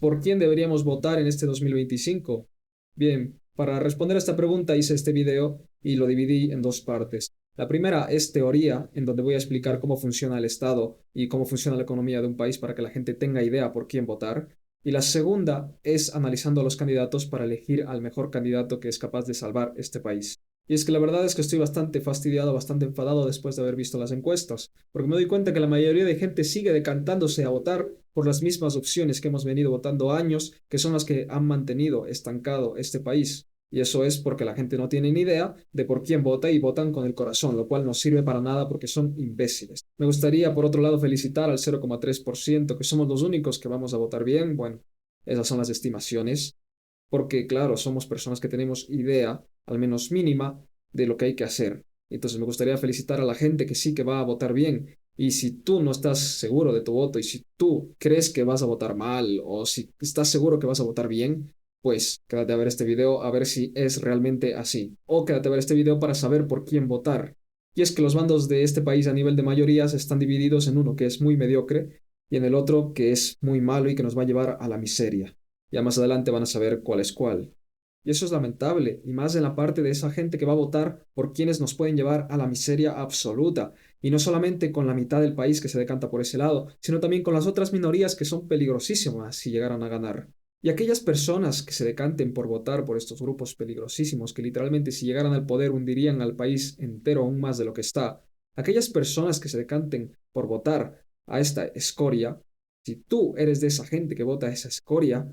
¿Por quién deberíamos votar en este 2025? Bien, para responder a esta pregunta hice este video y lo dividí en dos partes. La primera es teoría, en donde voy a explicar cómo funciona el Estado y cómo funciona la economía de un país para que la gente tenga idea por quién votar. Y la segunda es analizando a los candidatos para elegir al mejor candidato que es capaz de salvar este país. Y es que la verdad es que estoy bastante fastidiado, bastante enfadado después de haber visto las encuestas, porque me doy cuenta que la mayoría de gente sigue decantándose a votar por las mismas opciones que hemos venido votando años, que son las que han mantenido estancado este país. Y eso es porque la gente no tiene ni idea de por quién vota y votan con el corazón, lo cual no sirve para nada porque son imbéciles. Me gustaría, por otro lado, felicitar al 0,3%, que somos los únicos que vamos a votar bien. Bueno, esas son las estimaciones, porque claro, somos personas que tenemos idea, al menos mínima, de lo que hay que hacer. Entonces me gustaría felicitar a la gente que sí que va a votar bien. Y si tú no estás seguro de tu voto y si tú crees que vas a votar mal o si estás seguro que vas a votar bien, pues quédate a ver este video a ver si es realmente así. O quédate a ver este video para saber por quién votar. Y es que los bandos de este país a nivel de mayorías están divididos en uno que es muy mediocre y en el otro que es muy malo y que nos va a llevar a la miseria. Ya más adelante van a saber cuál es cuál. Y eso es lamentable, y más en la parte de esa gente que va a votar por quienes nos pueden llevar a la miseria absoluta, y no solamente con la mitad del país que se decanta por ese lado, sino también con las otras minorías que son peligrosísimas si llegaran a ganar. Y aquellas personas que se decanten por votar por estos grupos peligrosísimos que literalmente si llegaran al poder hundirían al país entero aún más de lo que está, aquellas personas que se decanten por votar a esta escoria, si tú eres de esa gente que vota a esa escoria,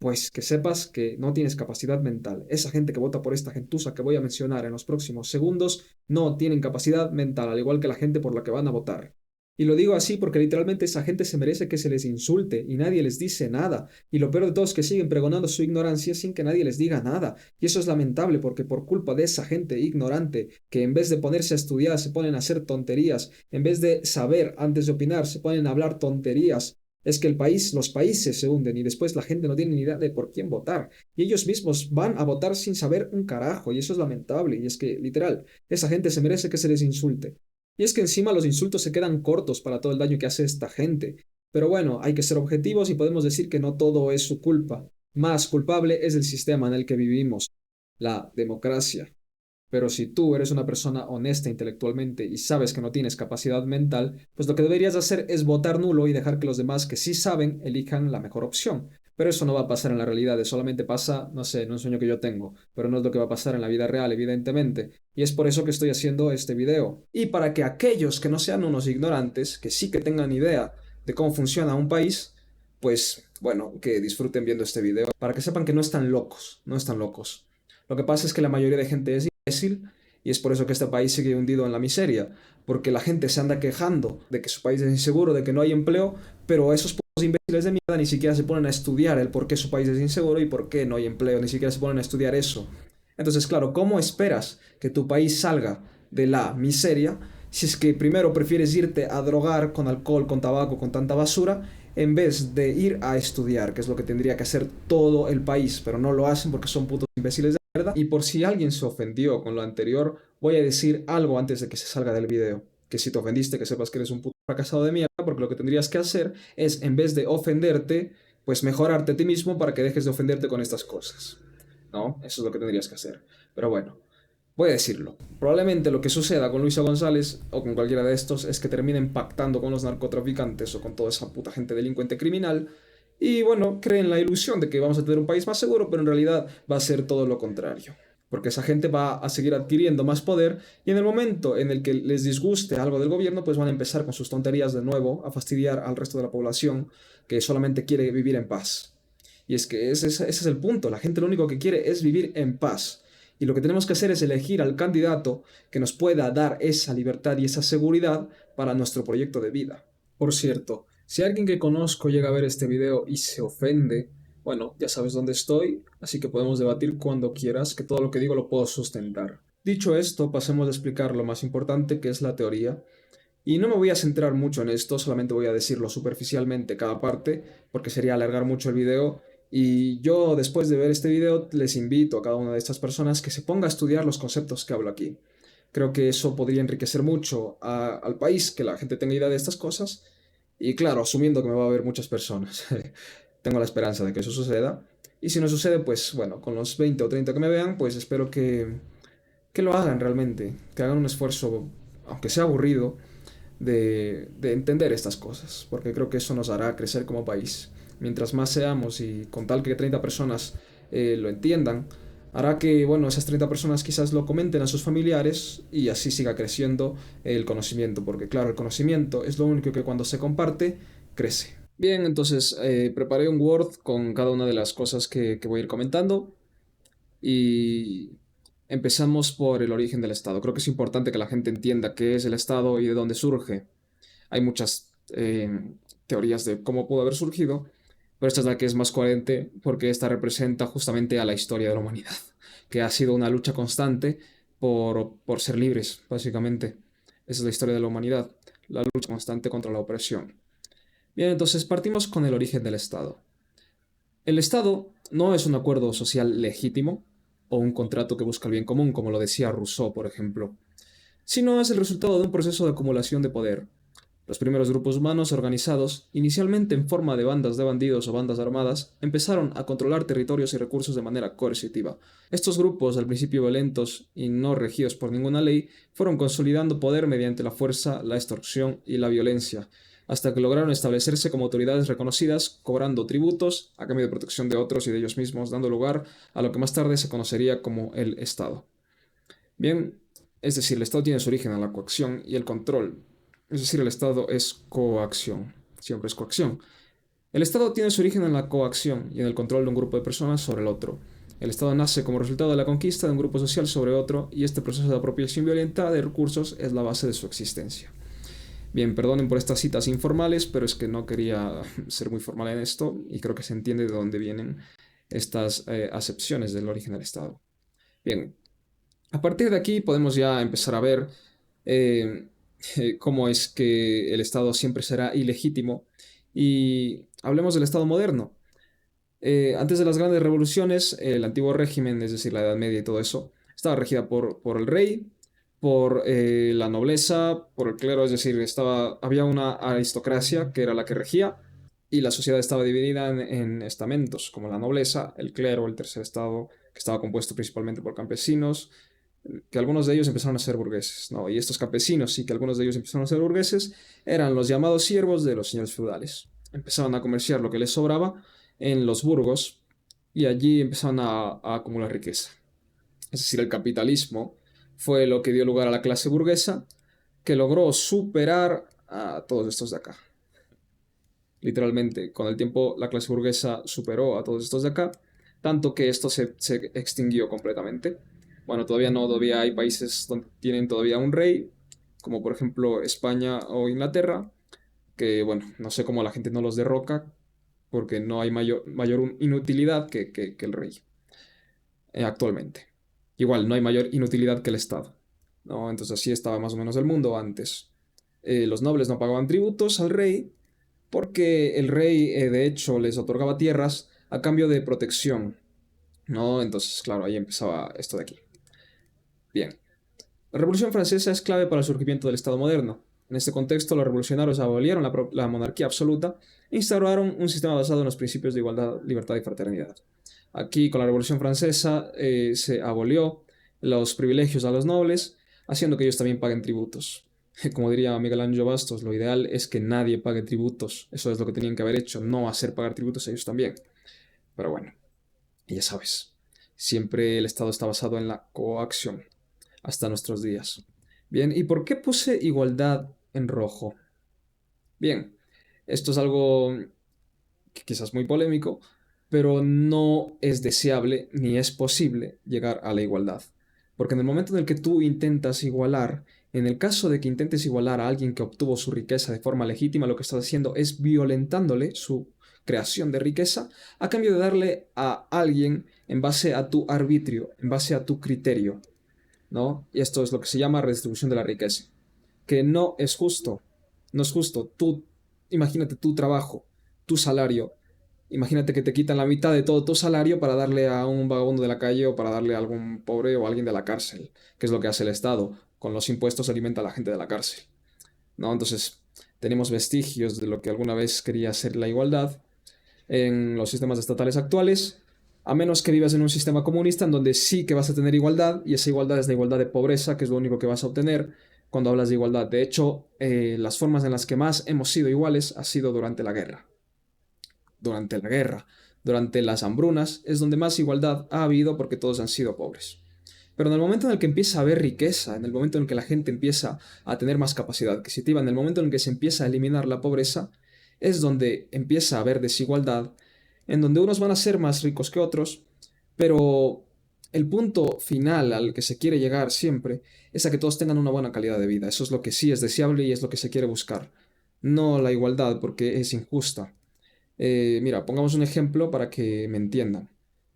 pues que sepas que no tienes capacidad mental. Esa gente que vota por esta gentuza que voy a mencionar en los próximos segundos no tienen capacidad mental, al igual que la gente por la que van a votar. Y lo digo así porque literalmente esa gente se merece que se les insulte y nadie les dice nada. Y lo peor de todo es que siguen pregonando su ignorancia sin que nadie les diga nada. Y eso es lamentable porque por culpa de esa gente ignorante que en vez de ponerse a estudiar se ponen a hacer tonterías, en vez de saber antes de opinar se ponen a hablar tonterías, es que los países se hunden y después la gente no tiene ni idea de por quién votar. Y ellos mismos van a votar sin saber un carajo. Y eso es lamentable. Y es que, literal, esa gente se merece que se les insulte. Y es que encima los insultos se quedan cortos para todo el daño que hace esta gente. Pero bueno, hay que ser objetivos y podemos decir que no todo es su culpa. Más culpable es el sistema en el que vivimos, la democracia. Pero si tú eres una persona honesta intelectualmente y sabes que no tienes capacidad mental, pues lo que deberías hacer es votar nulo y dejar que los demás que sí saben elijan la mejor opción. Pero eso no va a pasar en la realidad, solamente pasa, no sé, en un sueño que yo tengo, pero no es lo que va a pasar en la vida real, evidentemente. Y es por eso que estoy haciendo este video. Y para que aquellos que no sean unos ignorantes, que sí que tengan idea de cómo funciona un país, pues bueno, que disfruten viendo este video, para que sepan que no están locos, no están locos. Lo que pasa es que la mayoría de gente es imbécil y es por eso que este país sigue hundido en la miseria, porque la gente se anda quejando de que su país es inseguro, de que no hay empleo, pero esos pocos imbéciles de mierda ni siquiera se ponen a estudiar el por qué su país es inseguro y por qué no hay empleo, ni siquiera se ponen a estudiar eso. Entonces, claro, ¿cómo esperas que tu país salga de la miseria si es que primero prefieres irte a drogar con alcohol, con tabaco, con tanta basura, en vez de ir a estudiar, que es lo que tendría que hacer todo el país, pero no lo hacen porque son putos imbéciles de mierda? Y por si alguien se ofendió con lo anterior, voy a decir algo antes de que se salga del video. Que si te ofendiste, que sepas que eres un puto fracasado de mierda, porque lo que tendrías que hacer es, en vez de ofenderte, pues mejorarte a ti mismo para que dejes de ofenderte con estas cosas. ¿No? Eso es lo que tendrías que hacer. Pero bueno, voy a decirlo. Probablemente lo que suceda con Luisa González o con cualquiera de estos es que terminen pactando con los narcotraficantes o con toda esa puta gente delincuente criminal y bueno, creen la ilusión de que vamos a tener un país más seguro, pero en realidad va a ser todo lo contrario. Porque esa gente va a seguir adquiriendo más poder y en el momento en el que les disguste algo del gobierno, pues van a empezar con sus tonterías de nuevo a fastidiar al resto de la población que solamente quiere vivir en paz. Y es que ese es el punto, la gente lo único que quiere es vivir en paz. Y lo que tenemos que hacer es elegir al candidato que nos pueda dar esa libertad y esa seguridad para nuestro proyecto de vida. Por cierto, si alguien que conozco llega a ver este video y se ofende, bueno, ya sabes dónde estoy, así que podemos debatir cuando quieras, que todo lo que digo lo puedo sustentar. Dicho esto, pasemos a explicar lo más importante, que es la teoría. Y no me voy a centrar mucho en esto, solamente voy a decirlo superficialmente cada parte, porque sería alargar mucho el video. Y yo, después de ver este video, les invito a cada una de estas personas que se ponga a estudiar los conceptos que hablo aquí. Creo que eso podría enriquecer mucho al país, que la gente tenga idea de estas cosas. Y claro, asumiendo que me va a ver muchas personas. Tengo la esperanza de que eso suceda. Y si no sucede, pues bueno, con los 20 o 30 que me vean, pues espero que lo hagan realmente, que hagan un esfuerzo, aunque sea aburrido, de entender estas cosas, porque creo que eso nos hará crecer como país. Mientras más seamos y con tal que 30 personas lo entiendan, hará que, bueno, esas 30 personas quizás lo comenten a sus familiares y así siga creciendo el conocimiento, porque claro, el conocimiento es lo único que cuando se comparte, crece. Bien, entonces preparé un Word con cada una de las cosas que voy a ir comentando y empezamos por el origen del Estado. Creo que es importante que la gente entienda qué es el Estado y de dónde surge. Hay muchas teorías de cómo pudo haber surgido, pero esta es la que es más coherente porque esta representa justamente a la historia de la humanidad, que ha sido una lucha constante por ser libres, básicamente. Esa es la historia de la humanidad, la lucha constante contra la opresión. Bien, entonces partimos con el origen del Estado. El Estado no es un acuerdo social legítimo o un contrato que busca el bien común, como lo decía Rousseau, por ejemplo, sino es el resultado de un proceso de acumulación de poder. Los primeros grupos humanos organizados, inicialmente en forma de bandas de bandidos o bandas armadas, empezaron a controlar territorios y recursos de manera coercitiva. Estos grupos, al principio violentos y no regidos por ninguna ley, fueron consolidando poder mediante la fuerza, la extorsión y la violencia, hasta que lograron establecerse como autoridades reconocidas, cobrando tributos a cambio de protección de otros y de ellos mismos, dando lugar a lo que más tarde se conocería como el Estado. Bien, es decir, el Estado tiene su origen en la coacción y el control. Es decir, el Estado es coacción. Siempre es coacción. El Estado tiene su origen en la coacción y en el control de un grupo de personas sobre el otro. El Estado nace como resultado de la conquista de un grupo social sobre otro y este proceso de apropiación violenta de recursos es la base de su existencia. Bien, perdonen por estas citas informales, pero es que no quería ser muy formal en esto y creo que se entiende de dónde vienen estas acepciones del origen del Estado. Bien, a partir de aquí podemos ya empezar a ver eh, cómo es que el Estado siempre será ilegítimo y hablemos del Estado moderno. Antes de las grandes revoluciones, el antiguo régimen, es decir, la Edad Media y todo eso, estaba regida por el rey, por la nobleza, por el clero, es decir, había una aristocracia que era la que regía y la sociedad estaba dividida en estamentos, como la nobleza, el clero, el tercer estado, que estaba compuesto principalmente por campesinos, que algunos de ellos empezaron a ser burgueses, ¿no? Y estos campesinos, sí que algunos de ellos empezaron a ser burgueses, eran los llamados siervos de los señores feudales. Empezaban a comerciar lo que les sobraba en los burgos y allí empezaron a acumular riqueza. Es decir, el capitalismo fue lo que dio lugar a la clase burguesa que logró superar a todos estos de acá. Literalmente, con el tiempo la clase burguesa superó a todos estos de acá, tanto que esto se extinguió completamente. Bueno, todavía hay países donde tienen todavía un rey, como por ejemplo España o Inglaterra, que bueno, no sé cómo la gente no los derroca, porque no hay mayor inutilidad que el rey actualmente. Igual, no hay mayor inutilidad que el Estado, ¿no? Entonces así estaba más o menos el mundo antes. Los nobles no pagaban tributos al rey porque el rey de hecho les otorgaba tierras a cambio de protección, ¿no? Entonces, claro, ahí empezaba esto de aquí. Bien, la Revolución Francesa es clave para el surgimiento del Estado moderno. En este contexto, los revolucionarios abolieron la monarquía absoluta e instauraron un sistema basado en los principios de igualdad, libertad y fraternidad. Aquí, con la Revolución Francesa, se abolió los privilegios a los nobles, haciendo que ellos también paguen tributos. Como diría Miguel Ángel Bastos, lo ideal es que nadie pague tributos. Eso es lo que tenían que haber hecho, no hacer pagar tributos a ellos también. Pero bueno, ya sabes, siempre el Estado está basado en la coacción, hasta nuestros días. Bien, ¿y por qué puse igualdad en rojo? Bien, esto es algo que quizás muy polémico, pero no es deseable ni es posible llegar a la igualdad. Porque en el momento en el que tú intentas igualar, en el caso de que intentes igualar a alguien que obtuvo su riqueza de forma legítima, lo que estás haciendo es violentándole su creación de riqueza a cambio de darle a alguien en base a tu arbitrio, en base a tu criterio, ¿no? Y esto es lo que se llama redistribución de la riqueza, que no es justo, no es justo. Imagínate tu trabajo, tu salario, imagínate que te quitan la mitad de todo tu salario para darle a un vagabundo de la calle o para darle a algún pobre o a alguien de la cárcel, que es lo que hace el Estado. Con los impuestos alimenta a la gente de la cárcel, ¿no? Entonces, tenemos vestigios de lo que alguna vez quería ser la igualdad, en los sistemas estatales actuales, a menos que vivas en un sistema comunista en donde sí que vas a tener igualdad, y esa igualdad es la igualdad de pobreza, que es lo único que vas a obtener cuando hablas de igualdad. De hecho, las formas en las que más hemos sido iguales ha sido durante la guerra. Durante la guerra, durante las hambrunas, es donde más igualdad ha habido porque todos han sido pobres. Pero en el momento en el que empieza a haber riqueza, en el momento en el que la gente empieza a tener más capacidad adquisitiva, en el momento en el que se empieza a eliminar la pobreza, es donde empieza a haber desigualdad, en donde unos van a ser más ricos que otros, pero el punto final al que se quiere llegar siempre es a que todos tengan una buena calidad de vida. Eso es lo que sí es deseable y es lo que se quiere buscar. No la igualdad porque es injusta. Mira, pongamos un ejemplo para que me entiendan,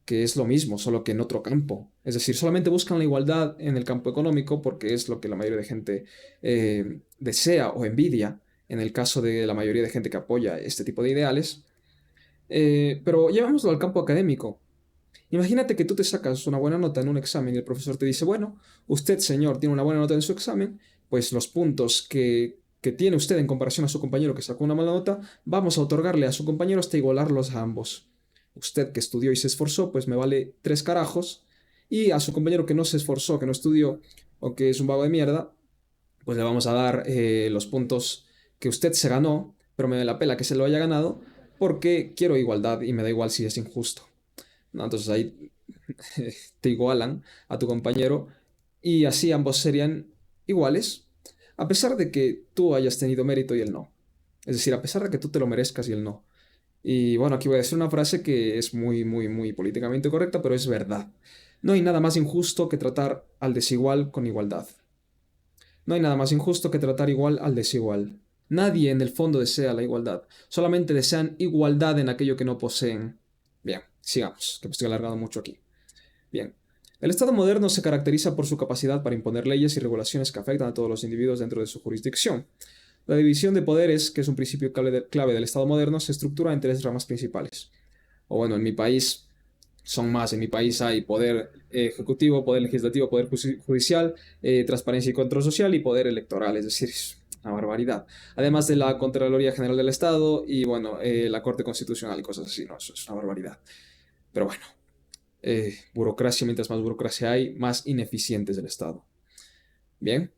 que es lo mismo, solo que en otro campo. Es decir, solamente buscan la igualdad en el campo económico porque es lo que la mayoría de gente desea o envidia, en el caso de la mayoría de gente que apoya este tipo de ideales. Pero llevámoslo al campo académico. Imagínate que tú te sacas una buena nota en un examen y el profesor te dice, bueno, usted, señor, tiene una buena nota en su examen, pues los puntos que tiene usted en comparación a su compañero que sacó una mala nota, vamos a otorgarle a su compañero hasta igualarlos a ambos. Usted que estudió y se esforzó, pues me vale tres carajos, y a su compañero que no se esforzó, que no estudió, o que es un vago de mierda, pues le vamos a dar los puntos que usted se ganó, pero me da la pela que se lo haya ganado, porque quiero igualdad y me da igual si es injusto. ¿No? Entonces ahí te igualan a tu compañero y así ambos serían iguales, a pesar de que tú hayas tenido mérito y él no. Es decir, a pesar de que tú te lo merezcas y él no. Y bueno, aquí voy a decir una frase que es muy, muy, muy políticamente correcta, pero es verdad. No hay nada más injusto que tratar al desigual con igualdad. No hay nada más injusto que tratar igual al desigual. Nadie en el fondo desea la igualdad, solamente desean igualdad en aquello que no poseen. Bien, sigamos, que me estoy alargando mucho aquí. Bien, el Estado moderno se caracteriza por su capacidad para imponer leyes y regulaciones que afectan a todos los individuos dentro de su jurisdicción. La división de poderes, que es un principio clave del Estado moderno, se estructura en tres ramas principales. O bueno, en mi país son más. En mi país hay poder ejecutivo, poder legislativo, poder judicial, transparencia y control social y poder electoral. Es decir, es una barbaridad. Además de la Contraloría General del Estado y bueno, la Corte Constitucional y cosas así. No, eso es una barbaridad. Pero bueno, burocracia, mientras más burocracia hay, más ineficiente es el Estado. Bien.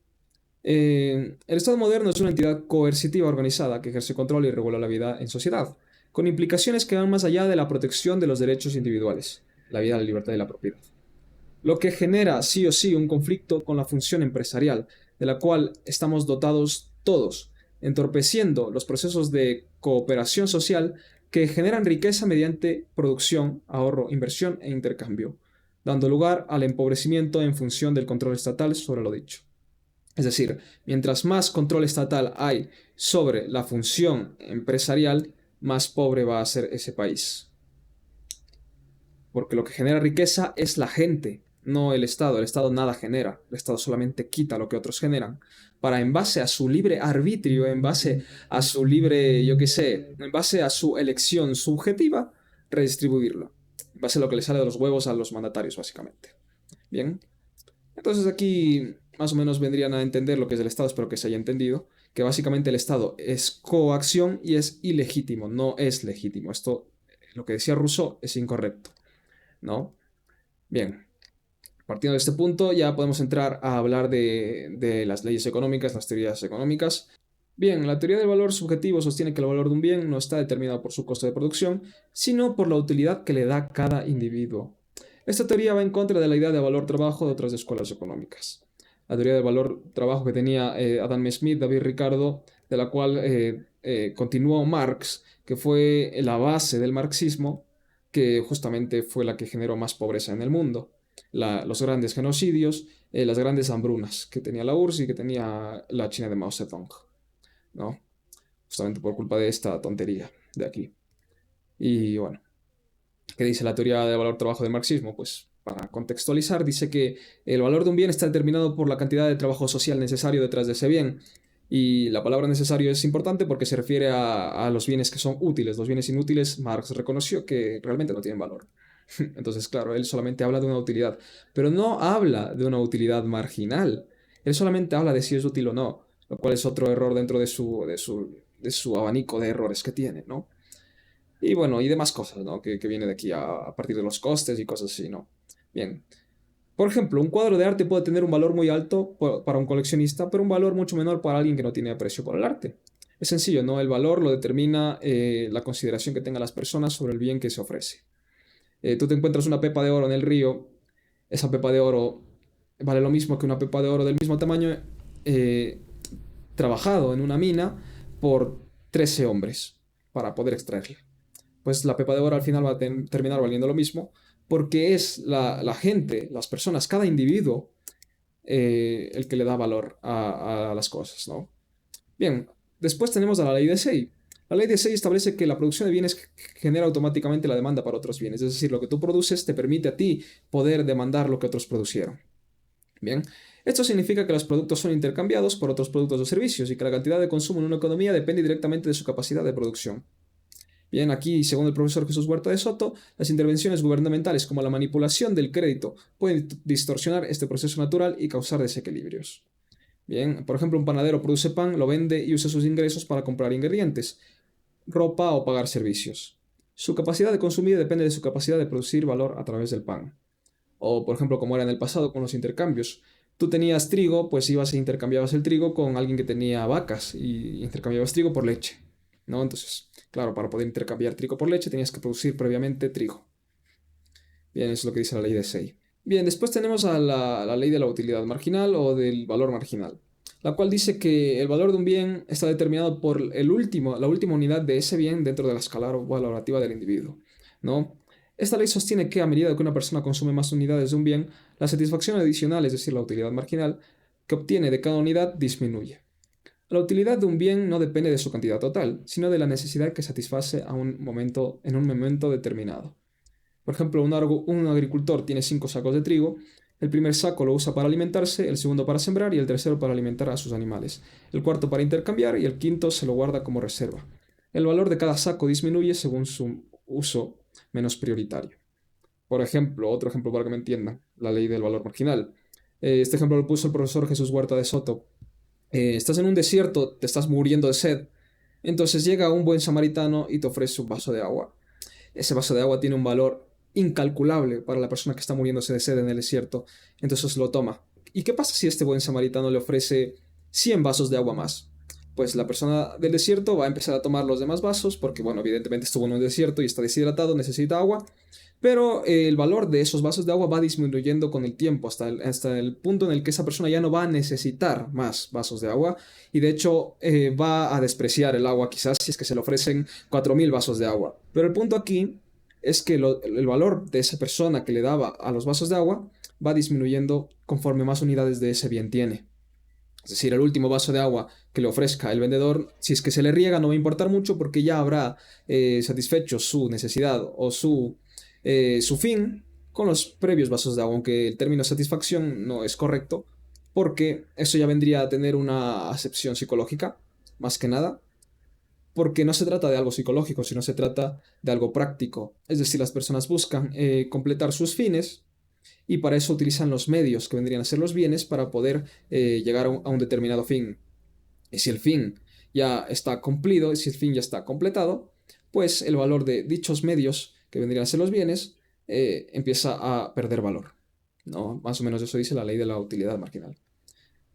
El Estado moderno es una entidad coercitiva organizada que ejerce control y regula la vida en sociedad, con implicaciones que van más allá de la protección de los derechos individuales, la vida, la libertad y la propiedad. Lo que genera sí o sí un conflicto con la función empresarial, de la cual estamos dotados todos, entorpeciendo los procesos de cooperación social que generan riqueza mediante producción, ahorro, inversión e intercambio, dando lugar al empobrecimiento en función del control estatal sobre lo dicho. Es decir, mientras más control estatal hay sobre la función empresarial, más pobre va a ser ese país. Porque lo que genera riqueza es la gente, no el Estado. El Estado nada genera. El Estado solamente quita lo que otros generan para, en base a su libre arbitrio, en base a su libre, yo qué sé, en base a su elección subjetiva, redistribuirlo. En base a lo que le sale de los huevos a los mandatarios, básicamente. Bien. Entonces aquí más o menos vendrían a entender lo que es el Estado, espero que se haya entendido, que básicamente el Estado es coacción y es ilegítimo, no es legítimo. Esto, lo que decía Rousseau, es incorrecto, ¿no? Bien, partiendo de este punto ya podemos entrar a hablar de las leyes económicas, las teorías económicas. Bien, la teoría del valor subjetivo sostiene que el valor de un bien no está determinado por su costo de producción, sino por la utilidad que le da cada individuo. Esta teoría va en contra de la idea de valor trabajo de otras escuelas económicas. La teoría del valor trabajo que tenía Adam Smith, David Ricardo, de la cual continuó Marx, que fue la base del marxismo, que justamente fue la que generó más pobreza en el mundo. Los grandes genocidios, las grandes hambrunas que tenía la URSS y que tenía la China de Mao Zedong, ¿no? Justamente por culpa de esta tontería de aquí. Y bueno, ¿qué dice la teoría del valor trabajo del marxismo? Pues para contextualizar, dice que el valor de un bien está determinado por la cantidad de trabajo social necesario detrás de ese bien. Y la palabra necesario es importante porque se refiere a los bienes que son útiles. Los bienes inútiles, Marx reconoció que realmente no tienen valor. Entonces, claro, él solamente habla de una utilidad, pero no habla de una utilidad marginal. Él solamente habla de si es útil o no, lo cual es otro error dentro de su abanico de errores que tiene, ¿no? y bueno, y demás cosas, ¿no? Que viene de aquí a partir de los costes y cosas así, ¿no? Bien. Por ejemplo, un cuadro de arte puede tener un valor muy alto para un coleccionista, pero un valor mucho menor para alguien que no tiene aprecio por el arte. Es sencillo, ¿no? El valor lo determina la consideración que tengan las personas sobre el bien que se ofrece. Tú te encuentras una pepa de oro en el río, esa pepa de oro vale lo mismo que una pepa de oro del mismo tamaño eh, trabajado en una mina por 13 hombres para poder extraerla. Pues la pepa de oro al final va a terminar valiendo lo mismo porque es la gente, las personas, cada individuo el que le da valor a las cosas, ¿no? Bien, después tenemos a la ley de Say. La ley de Say establece que la producción de bienes genera automáticamente la demanda para otros bienes, es decir, lo que tú produces te permite a ti poder demandar lo que otros producieron. Bien, esto significa que los productos son intercambiados por otros productos o servicios y que la cantidad de consumo en una economía depende directamente de su capacidad de producción. Bien, aquí, según el profesor Jesús Huerta de Soto, las intervenciones gubernamentales como la manipulación del crédito pueden distorsionar este proceso natural y causar desequilibrios. Bien, por ejemplo, un panadero produce pan, lo vende y usa sus ingresos para comprar ingredientes, ropa o pagar servicios. Su capacidad de consumir depende de su capacidad de producir valor a través del pan. O, por ejemplo, como era en el pasado con los intercambios. Tú tenías trigo, pues ibas e intercambiabas el trigo con alguien que tenía vacas y intercambiabas trigo por leche, ¿no? Entonces, claro, para poder intercambiar trigo por leche tenías que producir previamente trigo. Bien, eso es lo que dice la ley de Say. Bien, después tenemos a la ley de la utilidad marginal o del valor marginal, la cual dice que el valor de un bien está determinado por la última unidad de ese bien dentro de la escala valorativa del individuo, ¿no? Esta ley sostiene que a medida que una persona consume más unidades de un bien, la satisfacción adicional, es decir, la utilidad marginal, que obtiene de cada unidad disminuye. La utilidad de un bien no depende de su cantidad total, sino de la necesidad que satisface en un momento determinado. Por ejemplo, un agricultor tiene 5 sacos de trigo. El primer saco lo usa para alimentarse, el segundo para sembrar y el tercero para alimentar a sus animales. El cuarto para intercambiar y el quinto se lo guarda como reserva. El valor de cada saco disminuye según su uso menos prioritario. Por ejemplo, otro ejemplo para que me entiendan, la ley del valor marginal. Este ejemplo lo puso el profesor Jesús Huerta de Soto. Estás en un desierto, te estás muriendo de sed. Entonces llega un buen samaritano y te ofrece un vaso de agua. Ese vaso de agua tiene un valor incalculable para la persona que está muriéndose de sed en el desierto. Entonces lo toma. ¿Y qué pasa si este buen samaritano le ofrece 100 vasos de agua más? Pues la persona del desierto va a empezar a tomar los demás vasos porque, bueno, evidentemente estuvo en un desierto y está deshidratado, necesita agua. Pero el valor de esos vasos de agua va disminuyendo con el tiempo hasta el punto en el que esa persona ya no va a necesitar más vasos de agua y de hecho va a despreciar el agua quizás si es que se le ofrecen 4.000 vasos de agua. Pero el punto aquí es que el valor de esa persona que le daba a los vasos de agua va disminuyendo conforme más unidades de ese bien tiene. Es decir, el último vaso de agua que le ofrezca el vendedor, si es que se le riega, no va a importar mucho porque ya habrá satisfecho su necesidad o su fin con los previos vasos de agua, aunque el término satisfacción no es correcto, porque eso ya vendría a tener una acepción psicológica, más que nada, porque no se trata de algo psicológico, sino se trata de algo práctico. Es decir, las personas buscan completar sus fines y para eso utilizan los medios que vendrían a ser los bienes para poder llegar a un determinado fin. Y si el fin ya está cumplido, y si el fin ya está completado, pues el valor de dichos medios que vendrían a ser los bienes empieza a perder valor, ¿no? Más o menos eso dice la ley de la utilidad marginal.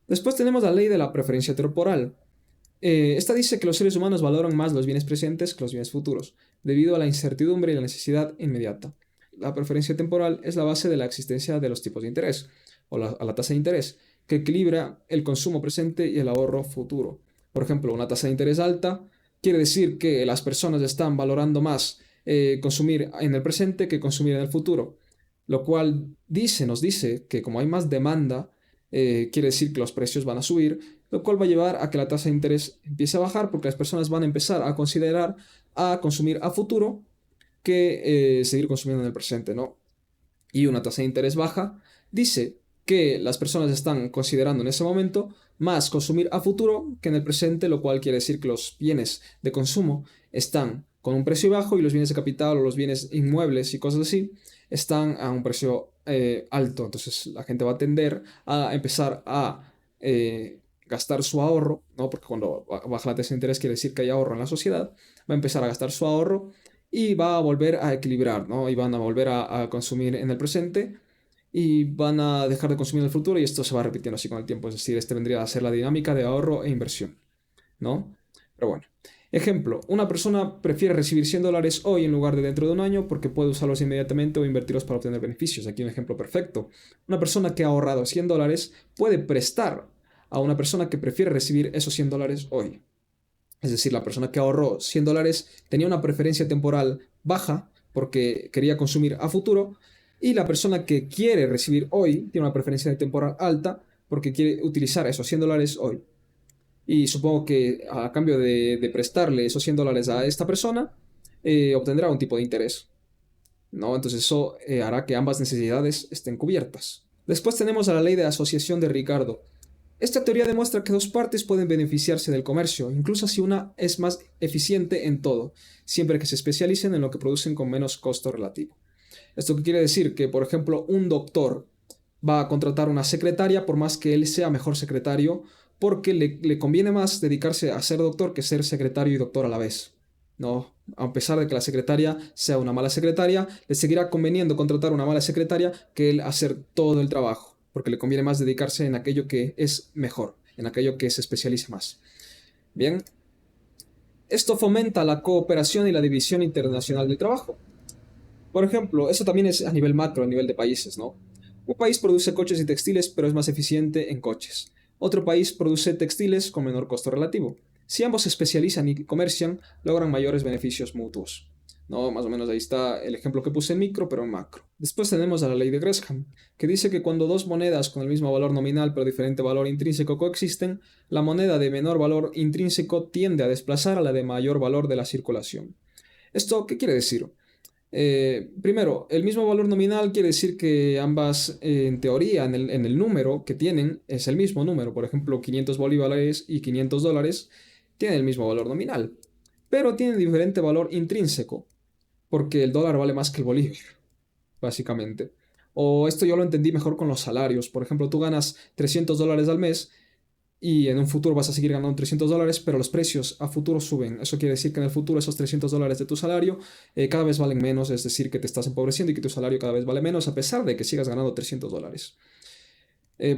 Después tenemos la ley de la preferencia temporal. Esta dice que los seres humanos valoran más los bienes presentes que los bienes futuros, debido a la incertidumbre y la necesidad inmediata. La preferencia temporal es la base de la existencia de los tipos de interés, o a la tasa de interés, que equilibra el consumo presente y el ahorro futuro. Por ejemplo, una tasa de interés alta quiere decir que las personas están valorando más consumir en el presente que consumir en el futuro, lo cual nos dice que como hay más demanda, quiere decir que los precios van a subir, lo cual va a llevar a que la tasa de interés empiece a bajar porque las personas van a empezar a considerar a consumir a futuro que seguir consumiendo en el presente, ¿no? Y una tasa de interés baja dice que las personas están considerando en ese momento más consumir a futuro que en el presente, lo cual quiere decir que los bienes de consumo están con un precio bajo y los bienes de capital o los bienes inmuebles y cosas así están a un precio alto. Entonces la gente va a tender a empezar a gastar su ahorro, ¿no? Porque cuando baja la tasa de interés quiere decir que hay ahorro en la sociedad, va a empezar a gastar su ahorro y va a volver a equilibrar, ¿no? Y van a volver a consumir en el presente y van a dejar de consumir en el futuro y esto se va repitiendo así con el tiempo. Es decir, este vendría a ser la dinámica de ahorro e inversión, ¿no? Pero bueno. Ejemplo, una persona prefiere recibir $100 hoy en lugar de dentro de un año porque puede usarlos inmediatamente o invertirlos para obtener beneficios. Aquí un ejemplo perfecto. Una persona que ha ahorrado $100 puede prestar a una persona que prefiere recibir esos $100 hoy. Es decir, la persona que ahorró $100 tenía una preferencia temporal baja porque quería consumir a futuro y la persona que quiere recibir hoy tiene una preferencia temporal alta porque quiere utilizar esos $100 hoy. Y supongo que a cambio de prestarle esos $100 a esta persona, obtendrá un tipo de interés, ¿no? Entonces eso hará que ambas necesidades estén cubiertas. Después tenemos a la ley de asociación de Ricardo. Esta teoría demuestra que dos partes pueden beneficiarse del comercio, incluso si una es más eficiente en todo, siempre que se especialicen en lo que producen con menos costo relativo. ¿Esto qué quiere decir? Que, por ejemplo, un doctor va a contratar una secretaria por más que él sea mejor secretario, porque le conviene más dedicarse a ser doctor que ser secretario y doctor a la vez. No, a pesar de que la secretaria sea una mala secretaria, le seguirá conveniendo contratar una mala secretaria que él hacer todo el trabajo, porque le conviene más dedicarse en aquello que es mejor, en aquello que se especialice más. Bien, esto fomenta la cooperación y la división internacional del trabajo. Por ejemplo, eso también es a nivel macro, a nivel de países, ¿no? Un país produce coches y textiles, pero es más eficiente en coches. Otro país produce textiles con menor costo relativo. Si ambos se especializan y comercian, logran mayores beneficios mutuos. No, más o menos ahí está el ejemplo que puse en micro, pero en macro. Después tenemos a la ley de Gresham, que dice que cuando dos monedas con el mismo valor nominal pero diferente valor intrínseco coexisten, la moneda de menor valor intrínseco tiende a desplazar a la de mayor valor de la circulación. ¿Esto qué quiere decir? Primero, el mismo valor nominal quiere decir que ambas, en teoría, en el número que tienen, es el mismo número. Por ejemplo, 500 bolívares y $500 tienen el mismo valor nominal, pero tienen diferente valor intrínseco, porque el dólar vale más que el bolívar, básicamente. O esto yo lo entendí mejor con los salarios. Por ejemplo, tú ganas $300 al mes y en un futuro vas a seguir ganando $300, pero los precios a futuro suben. Eso quiere decir que en el futuro esos $300 de tu salario cada vez valen menos, es decir, que te estás empobreciendo y que tu salario cada vez vale menos a pesar de que sigas ganando $300.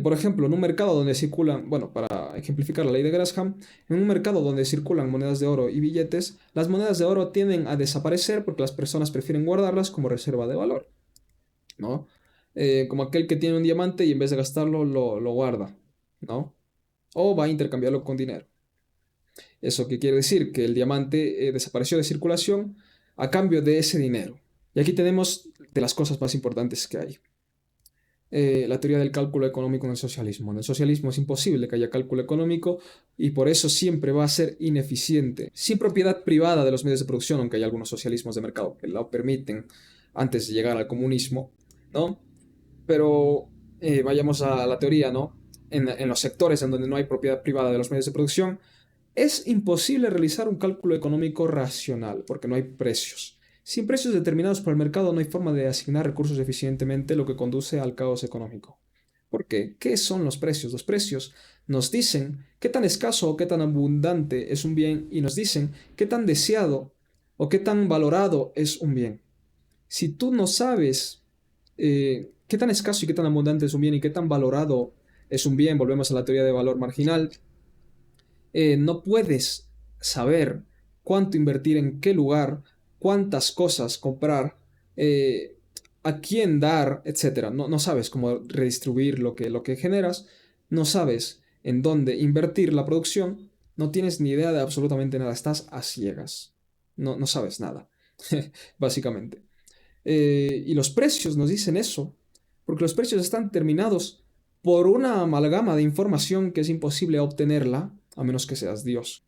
Por ejemplo, en un mercado donde circulan, bueno, para ejemplificar la ley de Gresham, en un mercado donde circulan monedas de oro y billetes, las monedas de oro tienden a desaparecer porque las personas prefieren guardarlas como reserva de valor, ¿no? Como aquel que tiene un diamante y en vez de gastarlo lo guarda, ¿no? O va a intercambiarlo con dinero. ¿Eso qué quiere decir? Que el diamante desapareció de circulación a cambio de ese dinero. Y aquí tenemos de las cosas más importantes que hay. La teoría del cálculo económico en el socialismo. En el socialismo es imposible que haya cálculo económico y por eso siempre va a ser ineficiente. Sin propiedad privada de los medios de producción, aunque hay algunos socialismos de mercado que lo permiten antes de llegar al comunismo, ¿no? Pero vayamos a la teoría, ¿no? En los sectores en donde no hay propiedad privada de los medios de producción, es imposible realizar un cálculo económico racional porque no hay precios. Sin precios determinados por el mercado no hay forma de asignar recursos eficientemente, lo que conduce al caos económico. ¿Por qué? ¿Qué son los precios? Los precios nos dicen qué tan escaso o qué tan abundante es un bien y nos dicen qué tan deseado o qué tan valorado es un bien. Si tú no sabes qué tan escaso y qué tan abundante es un bien y qué tan valorado es un bien, volvemos a la teoría de valor marginal, no puedes saber cuánto invertir en qué lugar, cuántas cosas comprar, eh, a quién dar, etcétera. No sabes cómo redistribuir lo que generas, no sabes en dónde invertir la producción, no tienes ni idea de absolutamente nada, estás a ciegas, no sabes nada, básicamente. Y los precios nos dicen eso, porque los precios están determinados por una amalgama de información que es imposible obtenerla a menos que seas Dios.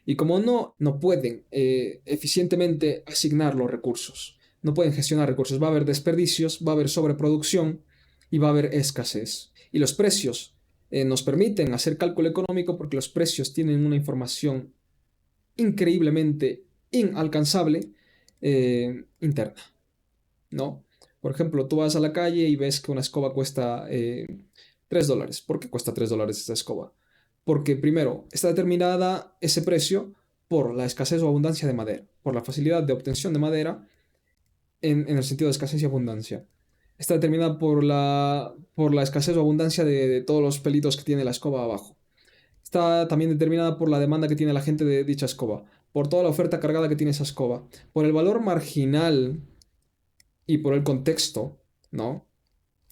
Y como no pueden eficientemente asignar los recursos, no pueden gestionar recursos, va a haber desperdicios, va a haber sobreproducción y va a haber escasez. Y los precios nos permiten hacer cálculo económico porque los precios tienen una información increíblemente inalcanzable interna, ¿no? Por ejemplo, tú vas a la calle y ves que una escoba cuesta $3. ¿Por qué cuesta $3 esta escoba? Porque primero, está determinada ese precio por la escasez o abundancia de madera, por la facilidad de obtención de madera en el sentido de escasez y abundancia. Está determinada por la escasez o abundancia de todos los pelitos que tiene la escoba abajo. Está también determinada por la demanda que tiene la gente de dicha escoba, por toda la oferta cargada que tiene esa escoba, por el valor marginal y por el contexto, ¿no?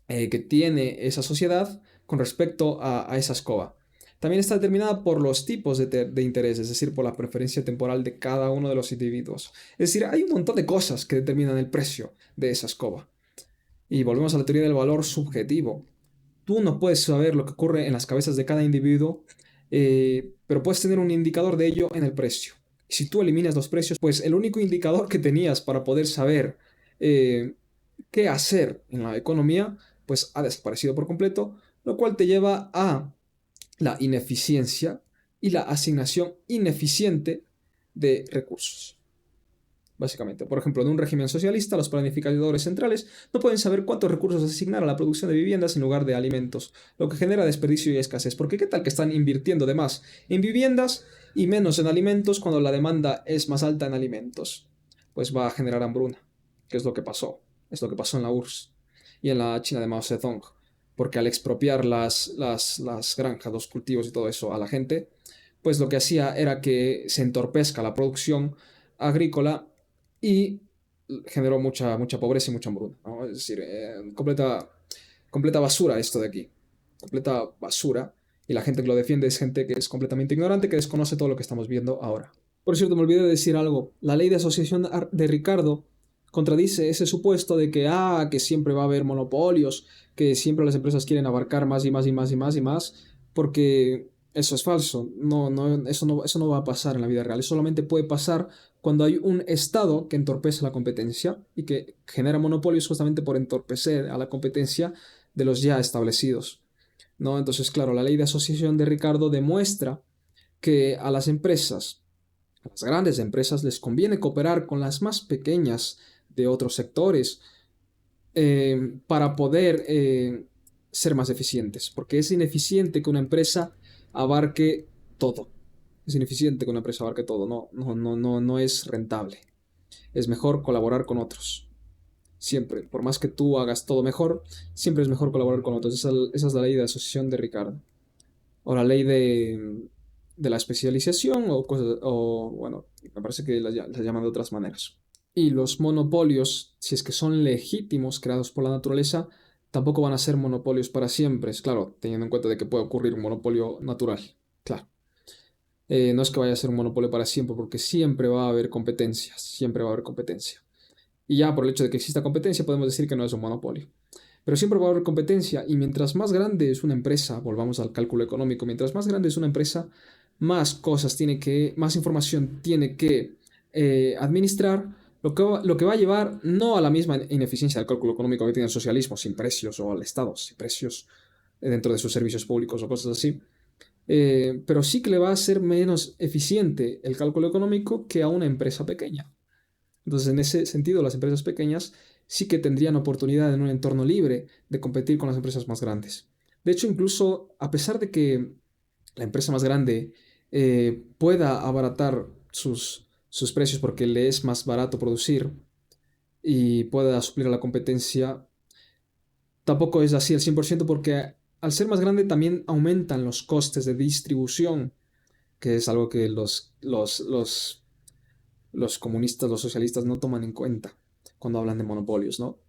Que tiene esa sociedad con respecto a esa escoba. También está determinada por los tipos de interés, es decir, por la preferencia temporal de cada uno de los individuos. Es decir, hay un montón de cosas que determinan el precio de esa escoba. Y volvemos a la teoría del valor subjetivo. Tú no puedes saber lo que ocurre en las cabezas de cada individuo, pero puedes tener un indicador de ello en el precio. Y si tú eliminas los precios, pues el único indicador que tenías para poder saber eh, qué hacer en la economía, pues ha desaparecido por completo, lo cual te lleva a la ineficiencia y la asignación ineficiente de recursos. Básicamente, por ejemplo, en un régimen socialista, los planificadores centrales no pueden saber cuántos recursos asignar a la producción de viviendas en lugar de alimentos, lo que genera desperdicio y escasez. Porque qué tal que están invirtiendo de más en viviendas y menos en alimentos cuando la demanda es más alta en alimentos. Pues va a generar hambruna, que es lo que pasó. Es lo que pasó en la URSS y en la China de Mao Zedong. Porque al expropiar las granjas, los cultivos y todo eso a la gente, pues lo que hacía era que se entorpezca la producción agrícola y generó mucha pobreza y mucha hambruna, ¿no? Es decir, completa basura esto de aquí, completa basura, y la gente que lo defiende es gente que es completamente ignorante, que desconoce todo lo que estamos viendo ahora. Por cierto, me olvidé de decir algo, la ley de asociación de Ricardo contradice ese supuesto de que siempre va a haber monopolios, que siempre las empresas quieren abarcar más y más y más y más y más, porque eso es falso. Eso no va a pasar en la vida real. Eso solamente puede pasar cuando hay un Estado que entorpece la competencia y que genera monopolios justamente por entorpecer a la competencia de los ya establecidos, ¿no? Entonces, claro, la ley de asociación de Ricardo demuestra que a las empresas, a las grandes empresas, les conviene cooperar con las más pequeñas de otros sectores para poder ser más eficientes, porque es ineficiente que una empresa abarque todo. Es ineficiente que una empresa abarque todo, no es rentable. Es mejor colaborar con otros. Siempre, por más que tú hagas todo mejor, siempre es mejor colaborar con otros. Esa es la ley de asociación de Ricardo. O la ley de la especialización, o cosas, o bueno, me parece que las llaman de otras maneras. Y los monopolios, si es que son legítimos, creados por la naturaleza, tampoco van a ser monopolios para siempre. Es claro, teniendo en cuenta de que puede ocurrir un monopolio natural. Claro. No es que vaya a ser un monopolio para siempre, porque siempre va a haber competencias, siempre va a haber competencia. Y ya por el hecho de que exista competencia podemos decir que no es un monopolio. Pero siempre va a haber competencia y mientras más grande es una empresa, volvamos al cálculo económico, mientras más grande es una empresa, más información tiene que administrar, lo que va a llevar no a la misma ineficiencia del cálculo económico que tiene el socialismo, sin precios, o al Estado, sin precios dentro de sus servicios públicos o cosas así, pero sí que le va a ser menos eficiente el cálculo económico que a una empresa pequeña. Entonces, en ese sentido, las empresas pequeñas sí que tendrían oportunidad en un entorno libre de competir con las empresas más grandes. De hecho, incluso a pesar de que la empresa más grande pueda abaratar sus precios porque le es más barato producir y pueda suplir a la competencia, tampoco es así al 100% porque al ser más grande también aumentan los costes de distribución, que es algo que los comunistas, los socialistas no toman en cuenta cuando hablan de monopolios, ¿no?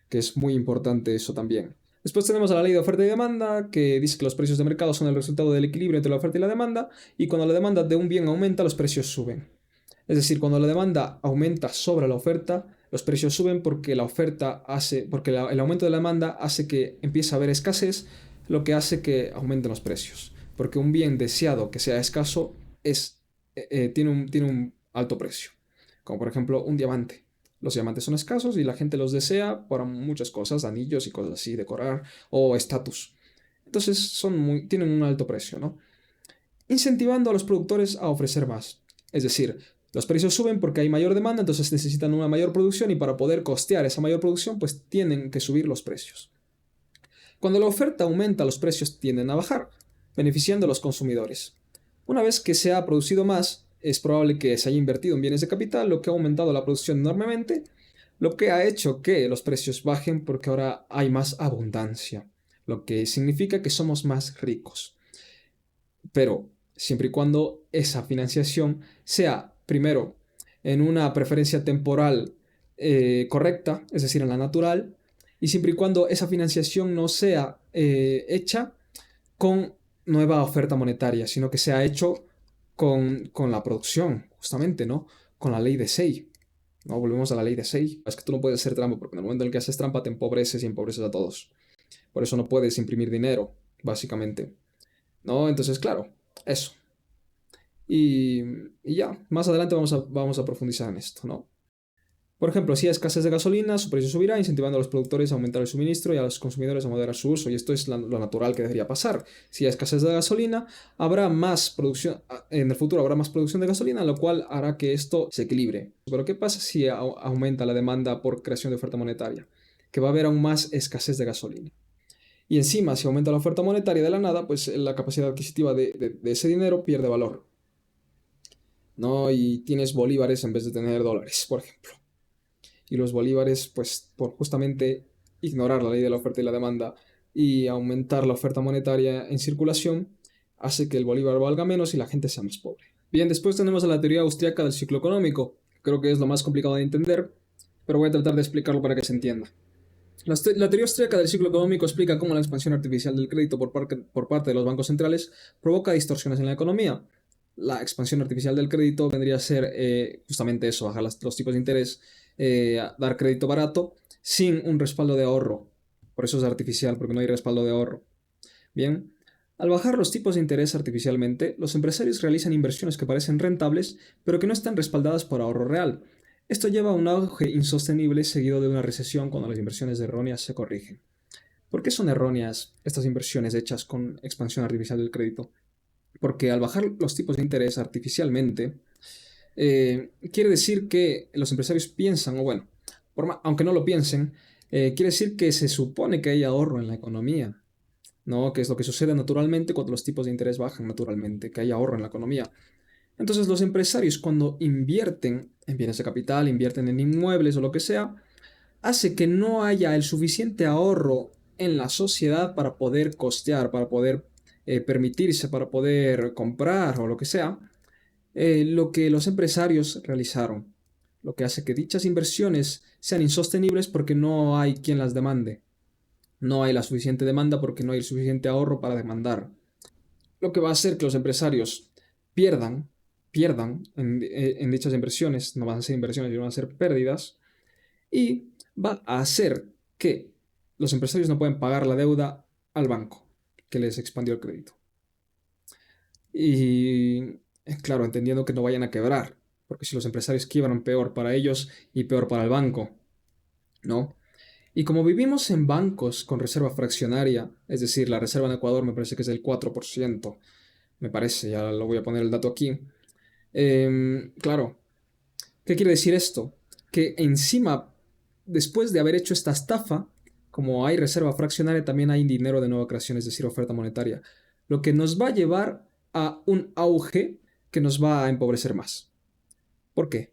Que es muy importante eso también. Después tenemos a la ley de oferta y demanda, que dice que los precios de mercado son el resultado del equilibrio entre la oferta y la demanda, y cuando la demanda de un bien aumenta, los precios suben. Es decir, cuando la demanda aumenta sobre la oferta, los precios suben porque el aumento de la demanda hace que empiece a haber escasez, lo que hace que aumenten los precios. Porque un bien deseado que sea escaso tiene un alto precio. Como por ejemplo un diamante. Los diamantes son escasos y la gente los desea para muchas cosas, anillos y cosas así, decorar o estatus. Entonces tienen un alto precio, ¿no? Incentivando a los productores a ofrecer más. Es decir, los precios suben porque hay mayor demanda, entonces necesitan una mayor producción y para poder costear esa mayor producción, pues tienen que subir los precios. Cuando la oferta aumenta, los precios tienden a bajar, beneficiando a los consumidores. Una vez que se ha producido más, es probable que se haya invertido en bienes de capital, lo que ha aumentado la producción enormemente, lo que ha hecho que los precios bajen porque ahora hay más abundancia, lo que significa que somos más ricos. Pero siempre y cuando esa financiación sea, primero, en una preferencia temporal correcta, es decir, en la natural, y siempre y cuando esa financiación no sea hecha con nueva oferta monetaria, sino que sea hecho con la producción, justamente, ¿no? Con la ley de Say. ¿No? Volvemos a la ley de Say. Es que tú no puedes hacer trampa, porque en el momento en el que haces trampa te empobreces y empobreces a todos. Por eso no puedes imprimir dinero, básicamente. ¿No? Entonces, claro, eso. Y, y ya, más adelante vamos a profundizar en esto, ¿no? Por ejemplo, si hay escasez de gasolina, su precio subirá, incentivando a los productores a aumentar el suministro y a los consumidores a moderar su uso. Y esto es lo natural que debería pasar. Si hay escasez de gasolina, habrá más producción, en el futuro habrá más producción de gasolina, lo cual hará que esto se equilibre. Pero ¿qué pasa si aumenta la demanda por creación de oferta monetaria? Que va a haber aún más escasez de gasolina. Y encima, si aumenta la oferta monetaria de la nada, pues la capacidad adquisitiva de ese dinero pierde valor, ¿no? Y tienes bolívares en vez de tener dólares, por ejemplo. Y los bolívares, pues por justamente ignorar la ley de la oferta y la demanda y aumentar la oferta monetaria en circulación, hace que el bolívar valga menos y la gente sea más pobre. Bien, después tenemos a la teoría austriaca del ciclo económico. Creo que es lo más complicado de entender, pero voy a tratar de explicarlo para que se entienda. La teoría austríaca del ciclo económico explica cómo la expansión artificial del crédito por parte de los bancos centrales provoca distorsiones en la economía. La expansión artificial del crédito vendría a ser justamente eso, bajar los tipos de interés, dar crédito barato sin un respaldo de ahorro. Por eso es artificial, porque no hay respaldo de ahorro. Bien, al bajar los tipos de interés artificialmente, los empresarios realizan inversiones que parecen rentables, pero que no están respaldadas por ahorro real. Esto lleva a un auge insostenible seguido de una recesión cuando las inversiones erróneas se corrigen. ¿Por qué son erróneas estas inversiones hechas con expansión artificial del crédito? Porque al bajar los tipos de interés artificialmente, quiere decir que los empresarios piensan, o bueno, aunque no lo piensen, quiere decir que se supone que hay ahorro en la economía, ¿no? Que es lo que sucede naturalmente cuando los tipos de interés bajan naturalmente, que hay ahorro en la economía. Entonces los empresarios cuando invierten en bienes de capital, invierten en inmuebles o lo que sea, hace que no haya el suficiente ahorro en la sociedad para poder costear, para poder permitirse, para poder comprar o lo que sea, lo que los empresarios realizaron. Lo que hace que dichas inversiones sean insostenibles porque no hay quien las demande. No hay la suficiente demanda porque no hay el suficiente ahorro para demandar. Lo que va a hacer que los empresarios pierdan, pierdan en dichas inversiones, no van a ser inversiones, sino van a ser pérdidas, y va a hacer que los empresarios no pueden pagar la deuda al banco que les expandió el crédito. Y claro, entendiendo que no vayan a quebrar, porque si los empresarios quiebran, peor para ellos y peor para el banco, ¿no? Y como vivimos en bancos con reserva fraccionaria, es decir, la reserva en Ecuador me parece que es del 4%, me parece, ya lo voy a poner el dato aquí. Claro, ¿qué quiere decir esto? Que encima, después de haber hecho esta estafa, como hay reserva fraccionaria, también hay dinero de nueva creación, es decir, oferta monetaria, lo que nos va a llevar a un auge que nos va a empobrecer más. ¿Por qué?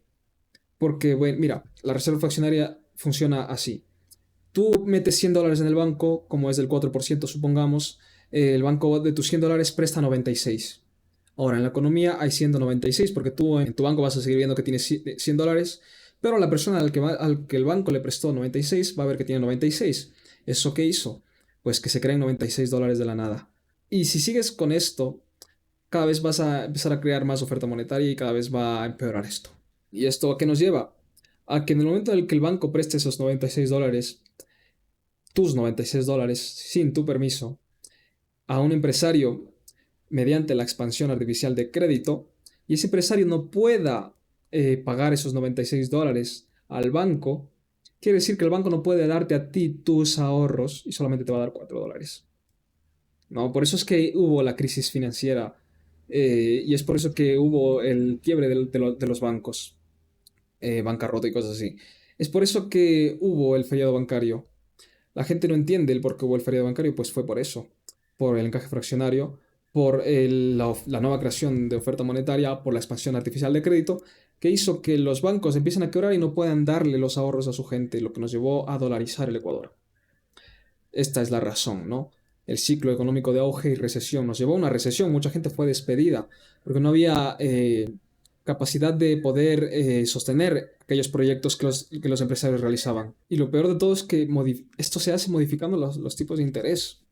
Porque, bueno, mira, la reserva fraccionaria funciona así. Tú metes $100 en el banco, como es del 4%, supongamos, el banco de tus $100 presta 96. Ahora, en la economía hay 196 porque tú en tu banco vas a seguir viendo que tienes $100, pero la persona al que el banco le prestó 96 va a ver que tiene 96. ¿Eso qué hizo? Pues que se creen $96 de la nada. Y si sigues con esto, cada vez vas a empezar a crear más oferta monetaria y cada vez va a empeorar esto. ¿Y esto a qué nos lleva? A que en el momento en el que el banco preste esos $96, tus $96 sin tu permiso a un empresario mediante la expansión artificial de crédito y ese empresario no pueda pagar esos $96 al banco, quiere decir que el banco no puede darte a ti tus ahorros y solamente te va a dar $4. ¿No? Por eso es que hubo la crisis financiera y es por eso que hubo el quiebre de los bancos, bancarrota y cosas así. Es por eso que hubo el feriado bancario. La gente no entiende el por qué hubo el feriado bancario, pues fue por eso, por el encaje fraccionario, por la nueva creación de oferta monetaria, por la expansión artificial de crédito, que hizo que los bancos empiecen a quebrar y no puedan darle los ahorros a su gente, lo que nos llevó a dolarizar el Ecuador. Esta es la razón, ¿no? El ciclo económico de auge y recesión nos llevó a una recesión, mucha gente fue despedida porque no había capacidad de poder sostener aquellos proyectos que los empresarios realizaban. Y lo peor de todo es que esto se hace modificando los tipos de interés,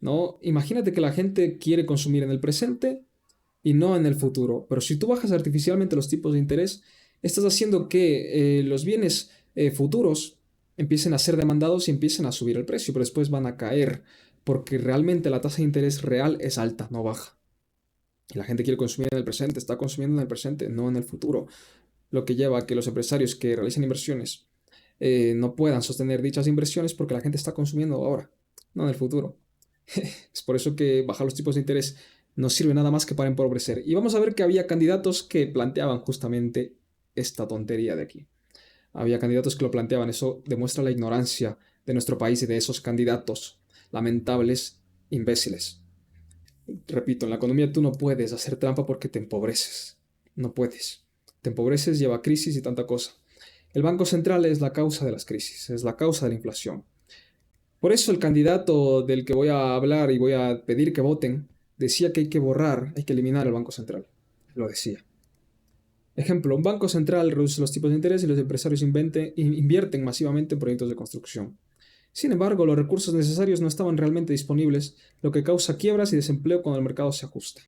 ¿no? Imagínate que la gente quiere consumir en el presente y no en el futuro, pero si tú bajas artificialmente los tipos de interés, estás haciendo que los bienes futuros empiecen a ser demandados y empiecen a subir el precio, pero después van a caer, porque realmente la tasa de interés real es alta, no baja. Y la gente quiere consumir en el presente, está consumiendo en el presente, no en el futuro, lo que lleva a que los empresarios que realizan inversiones no puedan sostener dichas inversiones porque la gente está consumiendo ahora, no en el futuro. Es por eso que bajar los tipos de interés no sirve nada más que para empobrecer. Y vamos a ver que había candidatos que planteaban justamente esta tontería de aquí. Había candidatos que lo planteaban. Eso demuestra la ignorancia de nuestro país y de esos candidatos lamentables, imbéciles. Repito, en la economía tú no puedes hacer trampa porque te empobreces. No puedes. Te empobreces, lleva a crisis y tanta cosa. El Banco Central es la causa de las crisis, es la causa de la inflación. Por eso el candidato del que voy a hablar y voy a pedir que voten decía que hay que borrar, hay que eliminar el Banco Central. Lo decía. Ejemplo, un banco central reduce los tipos de interés y los empresarios invierten masivamente en proyectos de construcción. Sin embargo, los recursos necesarios no estaban realmente disponibles, lo que causa quiebras y desempleo cuando el mercado se ajusta.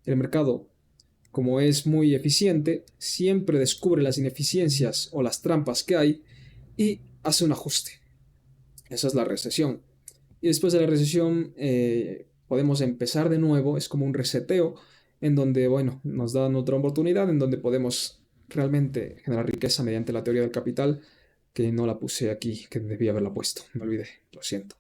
El mercado, como es muy eficiente, siempre descubre las ineficiencias o las trampas que hay y hace un ajuste. Esa es la recesión. Y después de la recesión podemos empezar de nuevo, es como un reseteo en donde, bueno, nos dan otra oportunidad en donde podemos realmente generar riqueza mediante la teoría del capital, que no la puse aquí, que debía haberla puesto, me olvidé, lo siento.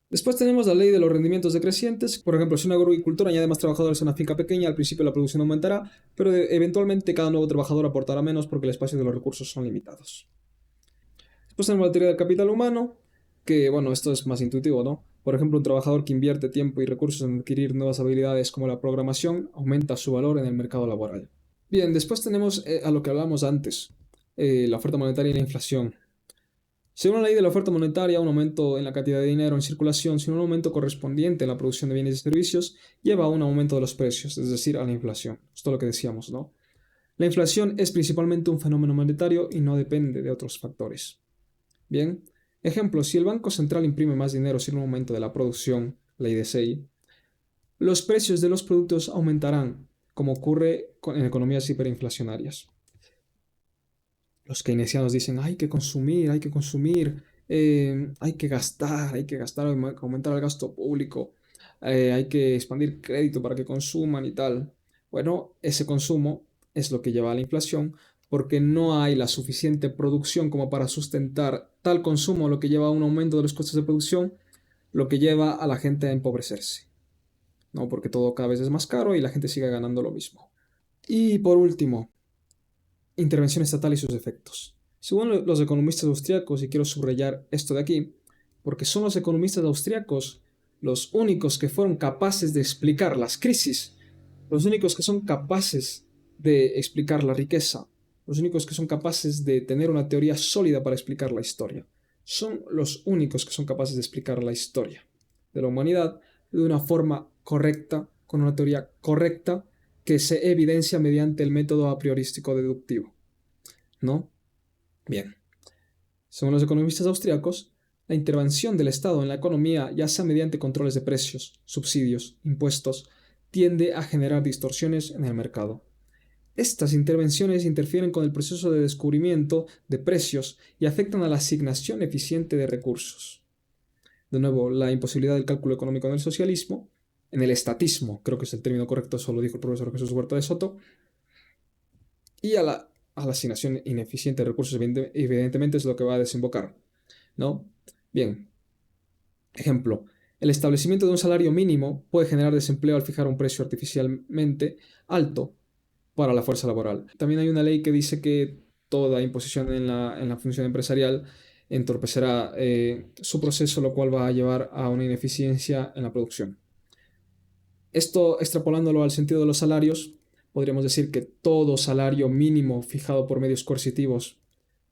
Después tenemos la ley de los rendimientos decrecientes. Por ejemplo, si un agricultor añade más trabajadores a una finca pequeña, al principio la producción aumentará, pero eventualmente cada nuevo trabajador aportará menos porque el espacio de los recursos son limitados. Después tenemos la teoría del capital humano, que bueno, esto es más intuitivo, ¿no? Por ejemplo, un trabajador que invierte tiempo y recursos en adquirir nuevas habilidades como la programación aumenta su valor en el mercado laboral. Bien, después tenemos a lo que hablamos antes, la oferta monetaria y la inflación. Según la ley de la oferta monetaria, un aumento en la cantidad de dinero en circulación sin un aumento correspondiente en la producción de bienes y servicios lleva a un aumento de los precios, es decir, a la inflación. Esto es lo que decíamos, ¿no? La inflación es principalmente un fenómeno monetario y no depende de otros factores. Bien, ejemplo, si el Banco Central imprime más dinero sin un aumento de la producción, ley de SEI, los precios de los productos aumentarán, como ocurre en economías hiperinflacionarias. Los keynesianos dicen, hay que consumir, hay que gastar, aumentar el gasto público, hay que expandir crédito para que consuman y tal. Bueno, ese consumo es lo que lleva a la inflación porque no hay la suficiente producción como para sustentar tal consumo, lo que lleva a un aumento de los costos de producción, lo que lleva a la gente a empobrecerse, ¿no? Porque todo cada vez es más caro y la gente sigue ganando lo mismo. Y por último, intervención estatal y sus efectos. Según los economistas austriacos, y quiero subrayar esto de aquí, porque son los economistas austriacos los únicos que fueron capaces de explicar las crisis, los únicos que son capaces de explicar la riqueza, los únicos que son capaces de tener una teoría sólida para explicar la historia. Son los únicos que son capaces de explicar la historia de la humanidad de una forma correcta, con una teoría correcta, que se evidencia mediante el método a priorístico deductivo, ¿no? Bien. Según los economistas austriacos, la intervención del Estado en la economía, ya sea mediante controles de precios, subsidios, impuestos, tiende a generar distorsiones en el mercado. Estas intervenciones interfieren con el proceso de descubrimiento de precios y afectan a la asignación eficiente de recursos. De nuevo, la imposibilidad del cálculo económico en el socialismo, en el estatismo, creo que es el término correcto, eso lo dijo el profesor Jesús Huerta de Soto, y a la asignación ineficiente de recursos, evidentemente es lo que va a desembocar, ¿no? Bien, ejemplo, el establecimiento de un salario mínimo puede generar desempleo al fijar un precio artificialmente alto para la fuerza laboral. También hay una ley que dice que toda imposición en la función empresarial entorpecerá su proceso, lo cual va a llevar a una ineficiencia en la producción. Esto, extrapolándolo al sentido de los salarios, podríamos decir que todo salario mínimo fijado por medios coercitivos,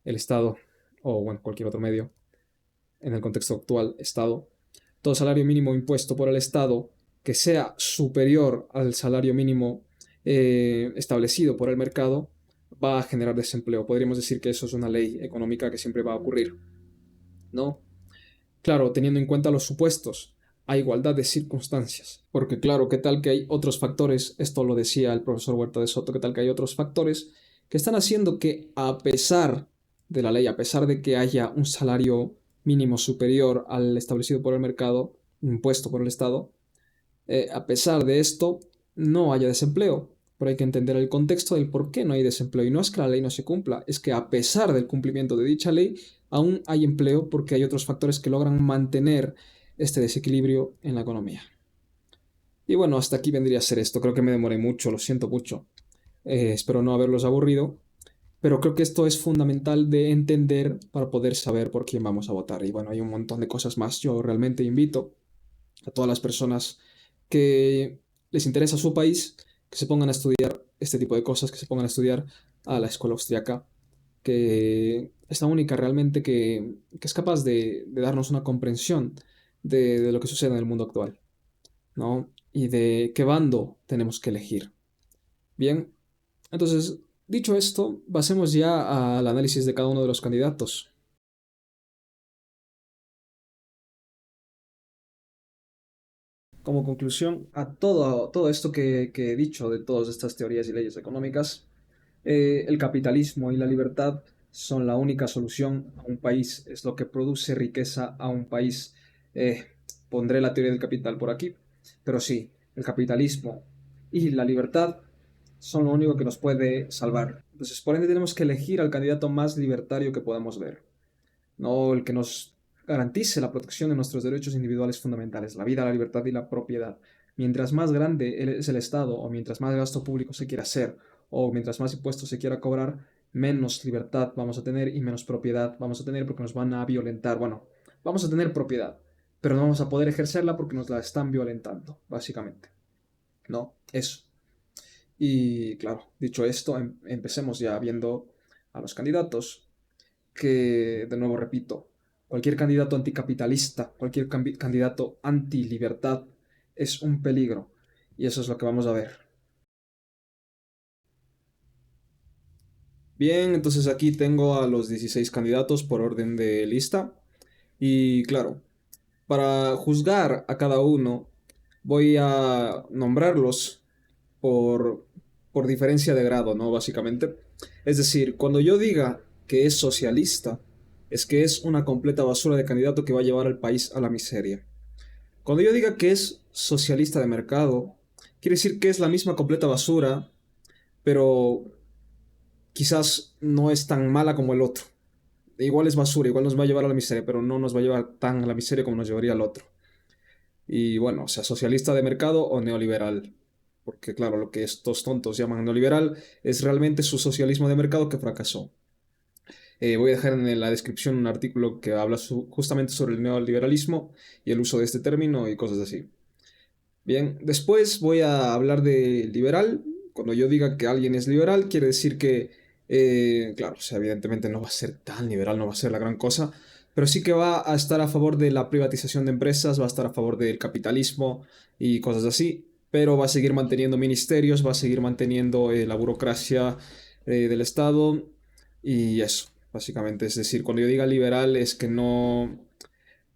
el Estado, o bueno, cualquier otro medio, en el contexto actual, Estado, todo salario mínimo impuesto por el Estado que sea superior al salario mínimo establecido por el mercado, va a generar desempleo. Podríamos decir que eso es una ley económica que siempre va a ocurrir, ¿no? Claro, teniendo en cuenta los supuestos, a igualdad de circunstancias. Porque claro, ¿qué tal que hay otros factores? Esto lo decía el profesor Huerta de Soto, ¿qué tal que hay otros factores que están haciendo que a pesar de la ley, a pesar de que haya un salario mínimo superior al establecido por el mercado, impuesto por el Estado, a pesar de esto, no haya desempleo? Pero hay que entender el contexto del por qué no hay desempleo. Y no es que la ley no se cumpla, es que a pesar del cumplimiento de dicha ley, aún hay empleo porque hay otros factores que logran mantener este desequilibrio en la economía. Y bueno, hasta aquí vendría a ser esto. Creo que me demoré mucho, lo siento mucho. Espero no haberlos aburrido. Pero creo que esto es fundamental de entender para poder saber por quién vamos a votar. Y bueno, hay un montón de cosas más. Yo realmente invito a todas las personas que les interesa su país, que se pongan a estudiar este tipo de cosas, que se pongan a estudiar a la escuela austriaca, que es la única realmente que es capaz de darnos una comprensión de lo que sucede en el mundo actual, ¿no? Y de qué bando tenemos que elegir. Bien, entonces, dicho esto, pasemos ya al análisis de cada uno de los candidatos. Como conclusión a todo esto que he dicho de todas estas teorías y leyes económicas, el capitalismo y la libertad son la única solución a un país, es lo que produce riqueza a un país. Eh, Pondré la teoría del capital por aquí, pero sí, el capitalismo y la libertad son lo único que nos puede salvar. Entonces, por ende, tenemos que elegir al candidato más libertario que podamos ver, no el que nos garantice la protección de nuestros derechos individuales fundamentales, la vida, la libertad y la propiedad. Mientras más grande es el Estado, o mientras más gasto público se quiera hacer, o mientras más impuestos se quiera cobrar, menos libertad vamos a tener y menos propiedad vamos a tener porque nos van a violentar. Bueno, vamos a tener propiedad, pero no vamos a poder ejercerla porque nos la están violentando, básicamente. ¿No? Eso. Y claro, dicho esto, empecemos ya viendo a los candidatos que, de nuevo repito, cualquier candidato anticapitalista, cualquier candidato antilibertad es un peligro. Y eso es lo que vamos a ver. Bien, entonces aquí tengo a los 16 candidatos por orden de lista. Y claro, para juzgar a cada uno, voy a nombrarlos por, por diferencia de grado, ¿no? Básicamente. Es decir, cuando yo diga que es socialista, es que es una completa basura de candidato que va a llevar al país a la miseria. Cuando yo diga que es socialista de mercado, quiere decir que es la misma completa basura, pero quizás no es tan mala como el otro. Igual es basura, igual nos va a llevar a la miseria, pero no nos va a llevar tan a la miseria como nos llevaría el otro. Y bueno, o sea, socialista de mercado o neoliberal. Porque claro, lo que estos tontos llaman neoliberal es realmente su socialismo de mercado que fracasó. Voy a dejar en la descripción un artículo que habla justamente sobre el neoliberalismo y el uso de este término y cosas así. Bien, después voy a hablar de liberal. Cuando yo diga que alguien es liberal, quiere decir que, claro, o sea, evidentemente no va a ser tan liberal, no va a ser la gran cosa, pero sí que va a estar a favor de la privatización de empresas, va a estar a favor del capitalismo y cosas así, pero va a seguir manteniendo ministerios, va a seguir manteniendo la burocracia del Estado y eso, básicamente. Es decir, cuando yo diga liberal es que no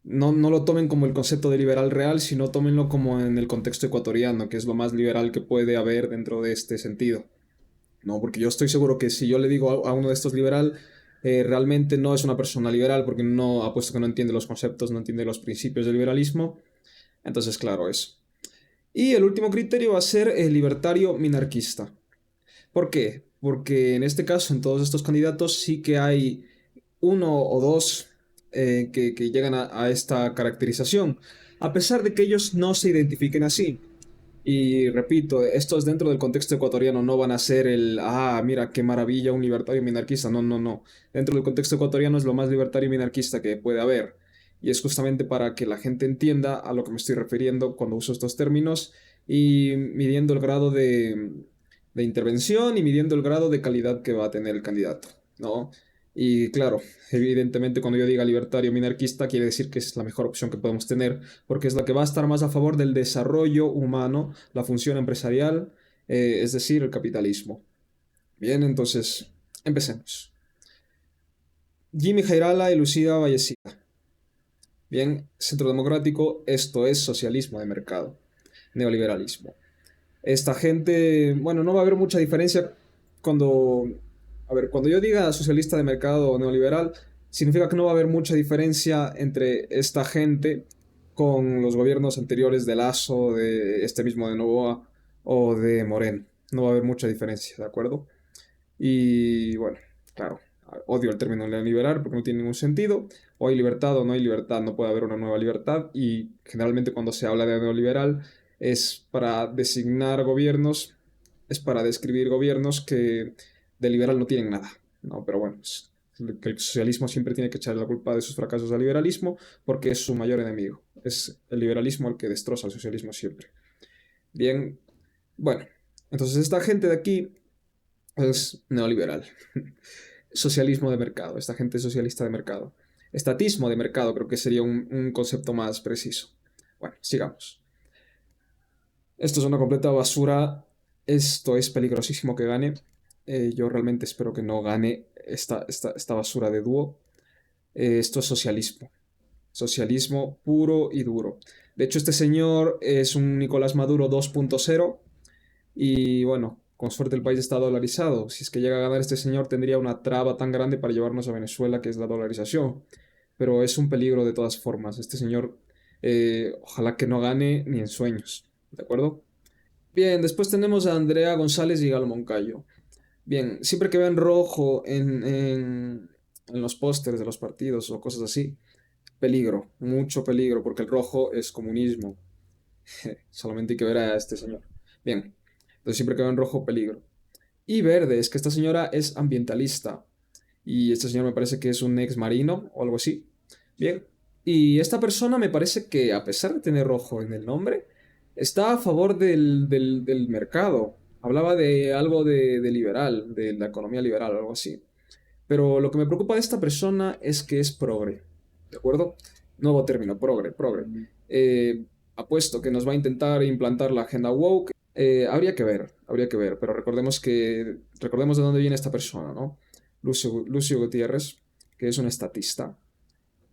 lo tomen como el concepto de liberal real, sino tómenlo como en el contexto ecuatoriano, que es lo más liberal que puede haber dentro de este sentido. No, porque yo estoy seguro que si yo le digo a uno de estos liberal, realmente no es una persona liberal, porque no, apuesto que no entiende los conceptos, no entiende los principios del liberalismo. Entonces, claro, eso. Y el último criterio va a ser el libertario minarquista. ¿Por qué? Porque en este caso, en todos estos candidatos, sí que hay uno o dos que llegan a esta caracterización, a pesar de que ellos no se identifiquen así. Y repito, estos dentro del contexto ecuatoriano no van a ser mira, qué maravilla, un libertario minarquista. No, no, no. Dentro del contexto ecuatoriano es lo más libertario minarquista que puede haber. Y es justamente para que la gente entienda a lo que me estoy refiriendo cuando uso estos términos y midiendo el grado de intervención y midiendo el grado de calidad que va a tener el candidato, ¿no? Y claro, evidentemente cuando yo diga libertario minarquista quiere decir que es la mejor opción que podemos tener, porque es la que va a estar más a favor del desarrollo humano, la función empresarial, es decir, el capitalismo. Bien, entonces, empecemos. Jimmy Jairala y Lucía Vallecilla. Bien, Centro Democrático, esto es socialismo de mercado, neoliberalismo. Esta gente, bueno, no va a haber mucha diferencia cuando, a ver, cuando yo diga socialista de mercado o neoliberal, significa que no va a haber mucha diferencia entre esta gente con los gobiernos anteriores de Lasso, de este mismo de Novoa o de Moreno. No va a haber mucha diferencia, ¿de acuerdo? Y bueno, claro, odio el término neoliberal porque no tiene ningún sentido. O hay libertad o no hay libertad, no puede haber una nueva libertad. Y generalmente cuando se habla de neoliberal es para designar gobiernos, es para describir gobiernos que de liberal no tienen nada. No, pero bueno, que el socialismo siempre tiene que echar la culpa de sus fracasos al liberalismo porque es su mayor enemigo. Es el liberalismo el que destroza al socialismo siempre. Bien, bueno, entonces esta gente de aquí es neoliberal. Socialismo de mercado, esta gente socialista de mercado. Estatismo de mercado creo que sería un concepto más preciso. Bueno, sigamos. Esto es una completa basura. Esto es peligrosísimo que gane. Yo realmente espero que no gane esta basura de dúo. Esto es socialismo. Socialismo puro y duro. De hecho, este señor es un Nicolás Maduro 2.0. Y bueno, con suerte el país está dolarizado. Si es que llega a ganar este señor, tendría una traba tan grande para llevarnos a Venezuela, que es la dolarización. Pero es un peligro de todas formas. Este señor, ojalá que no gane ni en sueños. ¿De acuerdo? Bien, después tenemos a Andrea González y Galo Moncayo. Bien, siempre que vean rojo en los pósters de los partidos o cosas así, peligro, mucho peligro, porque el rojo es comunismo. Solamente hay que ver a este señor. Bien, entonces siempre que vean rojo, peligro. Y verde, es que esta señora es ambientalista. Y este señor me parece que es un ex marino o algo así. Bien. Y esta persona me parece que, a pesar de tener rojo en el nombre, está a favor del mercado. Hablaba de algo de liberal, de la economía liberal o algo así. Pero lo que me preocupa de esta persona es que es progre. ¿De acuerdo? Nuevo término, progre, progre. Apuesto que nos va a intentar implantar la agenda woke. Habría que ver, pero recordemos de dónde viene esta persona, ¿no? Lucio Gutiérrez, que es un estatista,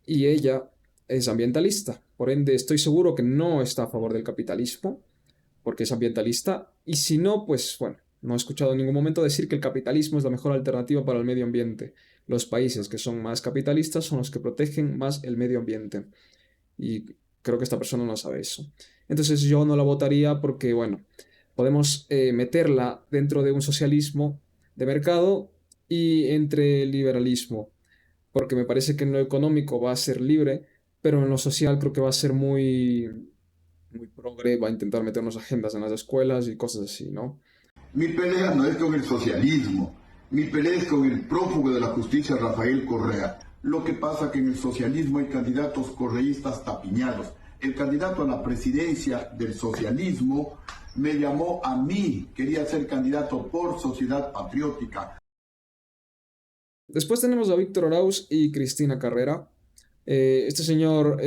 y ella es ambientalista. Por ende, estoy seguro que no está a favor del capitalismo, porque es ambientalista, y si no, pues bueno, no he escuchado en ningún momento decir que el capitalismo es la mejor alternativa para el medio ambiente. Los países que son más capitalistas son los que protegen más el medio ambiente. Y creo que esta persona no sabe eso. Entonces yo no la votaría porque, bueno, podemos meterla dentro de un socialismo de mercado y entre el liberalismo, porque me parece que en lo económico va a ser libre, pero en lo social creo que va a ser muy progre, va a intentar meternos agendas en las escuelas y cosas así, ¿no? Mi pelea no es con el socialismo, mi pelea es con el prófugo de la justicia Rafael Correa. Lo que pasa es que en el socialismo hay candidatos correístas tapiñados. El candidato a la presidencia del socialismo me llamó a mí, quería ser candidato por Sociedad Patriótica. Después tenemos a Víctor Arauz y Cristina Carrera. Este señor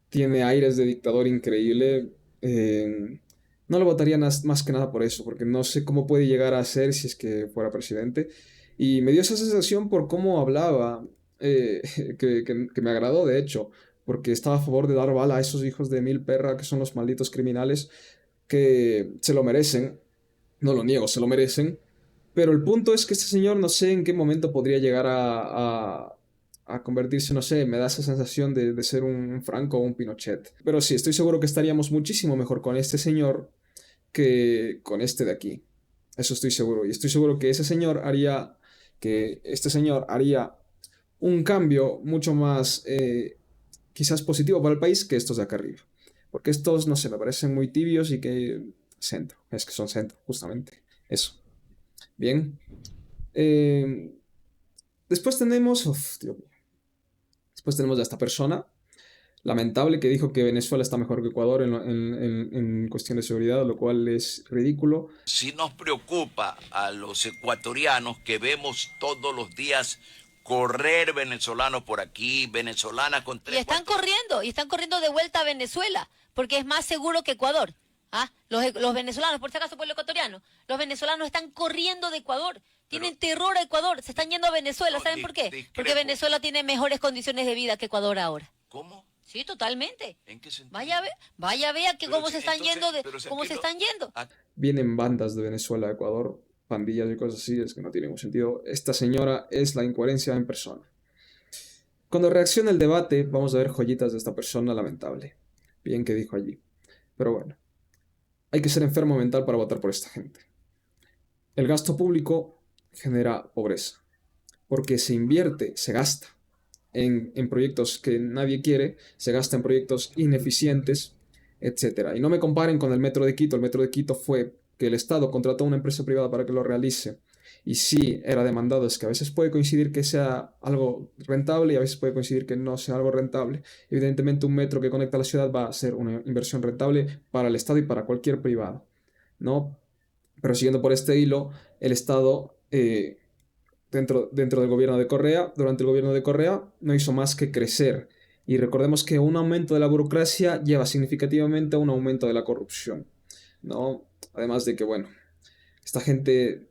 tiene aires de dictador increíble. No lo votaría más que nada por eso, porque no sé cómo puede llegar a ser si es que fuera presidente. Y me dio esa sensación por cómo hablaba, eh, que me agradó, de hecho, porque estaba a favor de dar bala a esos hijos de mil perra que son los malditos criminales que se lo merecen. No lo niego, se lo merecen. Pero el punto es que este señor no sé en qué momento podría llegar a convertirse, no sé, me da esa sensación de ser un Franco o un Pinochet. Pero sí, estoy seguro que estaríamos muchísimo mejor con este señor que con este de aquí. Eso estoy seguro. Y estoy seguro que que este señor haría un cambio mucho más, quizás positivo para el país que estos de acá arriba. Porque estos, no sé, me parecen muy tibios y que centro, es que son centro, justamente. Eso. Bien. Eh, después tenemos, uf, Dios mío. Después tenemos a esta persona, lamentable, que dijo que Venezuela está mejor que Ecuador en cuestión de seguridad, lo cual es ridículo. Sí nos preocupa a los ecuatorianos que vemos todos los días correr venezolanos por aquí, venezolanas con Y están corriendo de vuelta a Venezuela, porque es más seguro que Ecuador. ¿Ah? Los venezolanos, por si acaso pueblo ecuatoriano, los venezolanos están corriendo de Ecuador, tienen terror a Ecuador, se están yendo a Venezuela, ¿saben por qué? Porque Venezuela tiene mejores condiciones de vida que Ecuador ahora. ¿Cómo? Sí, totalmente. ¿En qué sentido? Vaya a ver que cómo se están yendo, cómo se están yendo. Vienen bandas de Venezuela a Ecuador, pandillas y cosas así, es que no tiene ningún sentido. Esta señora es la incoherencia en persona. Cuando reacciona el debate, vamos a ver joyitas de esta persona lamentable. Bien que dijo allí. Pero bueno, hay que ser enfermo mental para votar por esta gente. El gasto público genera pobreza, porque se invierte, se gasta en proyectos que nadie quiere, se gasta en proyectos ineficientes, etcétera. Y no me comparen con el Metro de Quito. El Metro de Quito fue que el Estado contrató a una empresa privada para que lo realice. Y sí, era demandado. Es que a veces puede coincidir que sea algo rentable y a veces puede coincidir que no sea algo rentable. Evidentemente un metro que conecta a la ciudad va a ser una inversión rentable para el Estado y para cualquier privado, ¿no? Pero siguiendo por este hilo, el Estado, dentro del gobierno de Correa, durante el gobierno de Correa, no hizo más que crecer. Y recordemos que un aumento de la burocracia lleva significativamente a un aumento de la corrupción, ¿no? Además de que, bueno, esta gente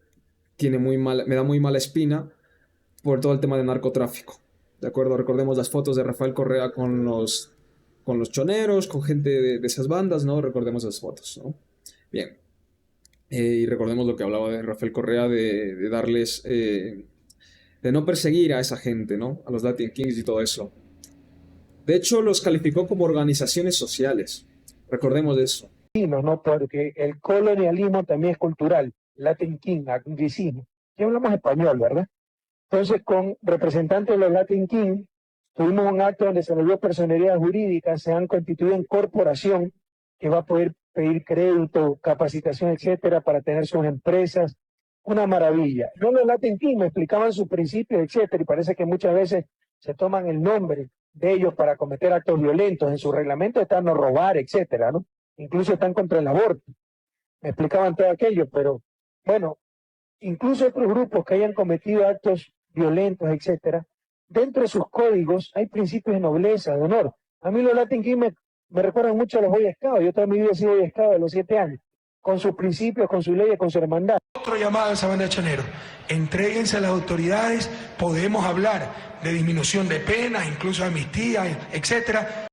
me da muy mala espina por todo el tema de narcotráfico, ¿de acuerdo? Recordemos las fotos de Rafael Correa con los choneros, con gente de esas bandas, ¿no? Recordemos esas fotos, ¿no? Bien. Y recordemos lo que hablaba de Rafael Correa de darles, de no perseguir a esa gente, ¿no? A los Latin Kings y todo eso. De hecho, los calificó como organizaciones sociales. Recordemos de eso. ¿No? Porque el colonialismo también es cultural, Latin King, anglicismo. Aquí hablamos español, ¿verdad? Entonces, con representantes de los Latin King, tuvimos un acto donde se nos dio personería jurídica, se han constituido en corporación que va a poder pedir crédito, capacitación, etcétera, para tener sus empresas. Una maravilla. Yo los Latin King me explicaban sus principios, etcétera, y parece que muchas veces se toman el nombre de ellos para cometer actos violentos. En su reglamento está no robar, etcétera, ¿no? Incluso están contra el aborto. Me explicaban todo aquello, pero bueno, incluso otros grupos que hayan cometido actos violentos, etcétera, dentro de sus códigos hay principios de nobleza, de honor. A mí los Latin Kings me recuerdan mucho a los Boy Scouts. Yo toda mi vida he sido Boy Scout a los 7 años, con sus principios, con sus leyes, con su hermandad. Otro llamado a esa banda de choneros: entréguense a las autoridades, podemos hablar de disminución de penas, incluso amnistía, etcétera.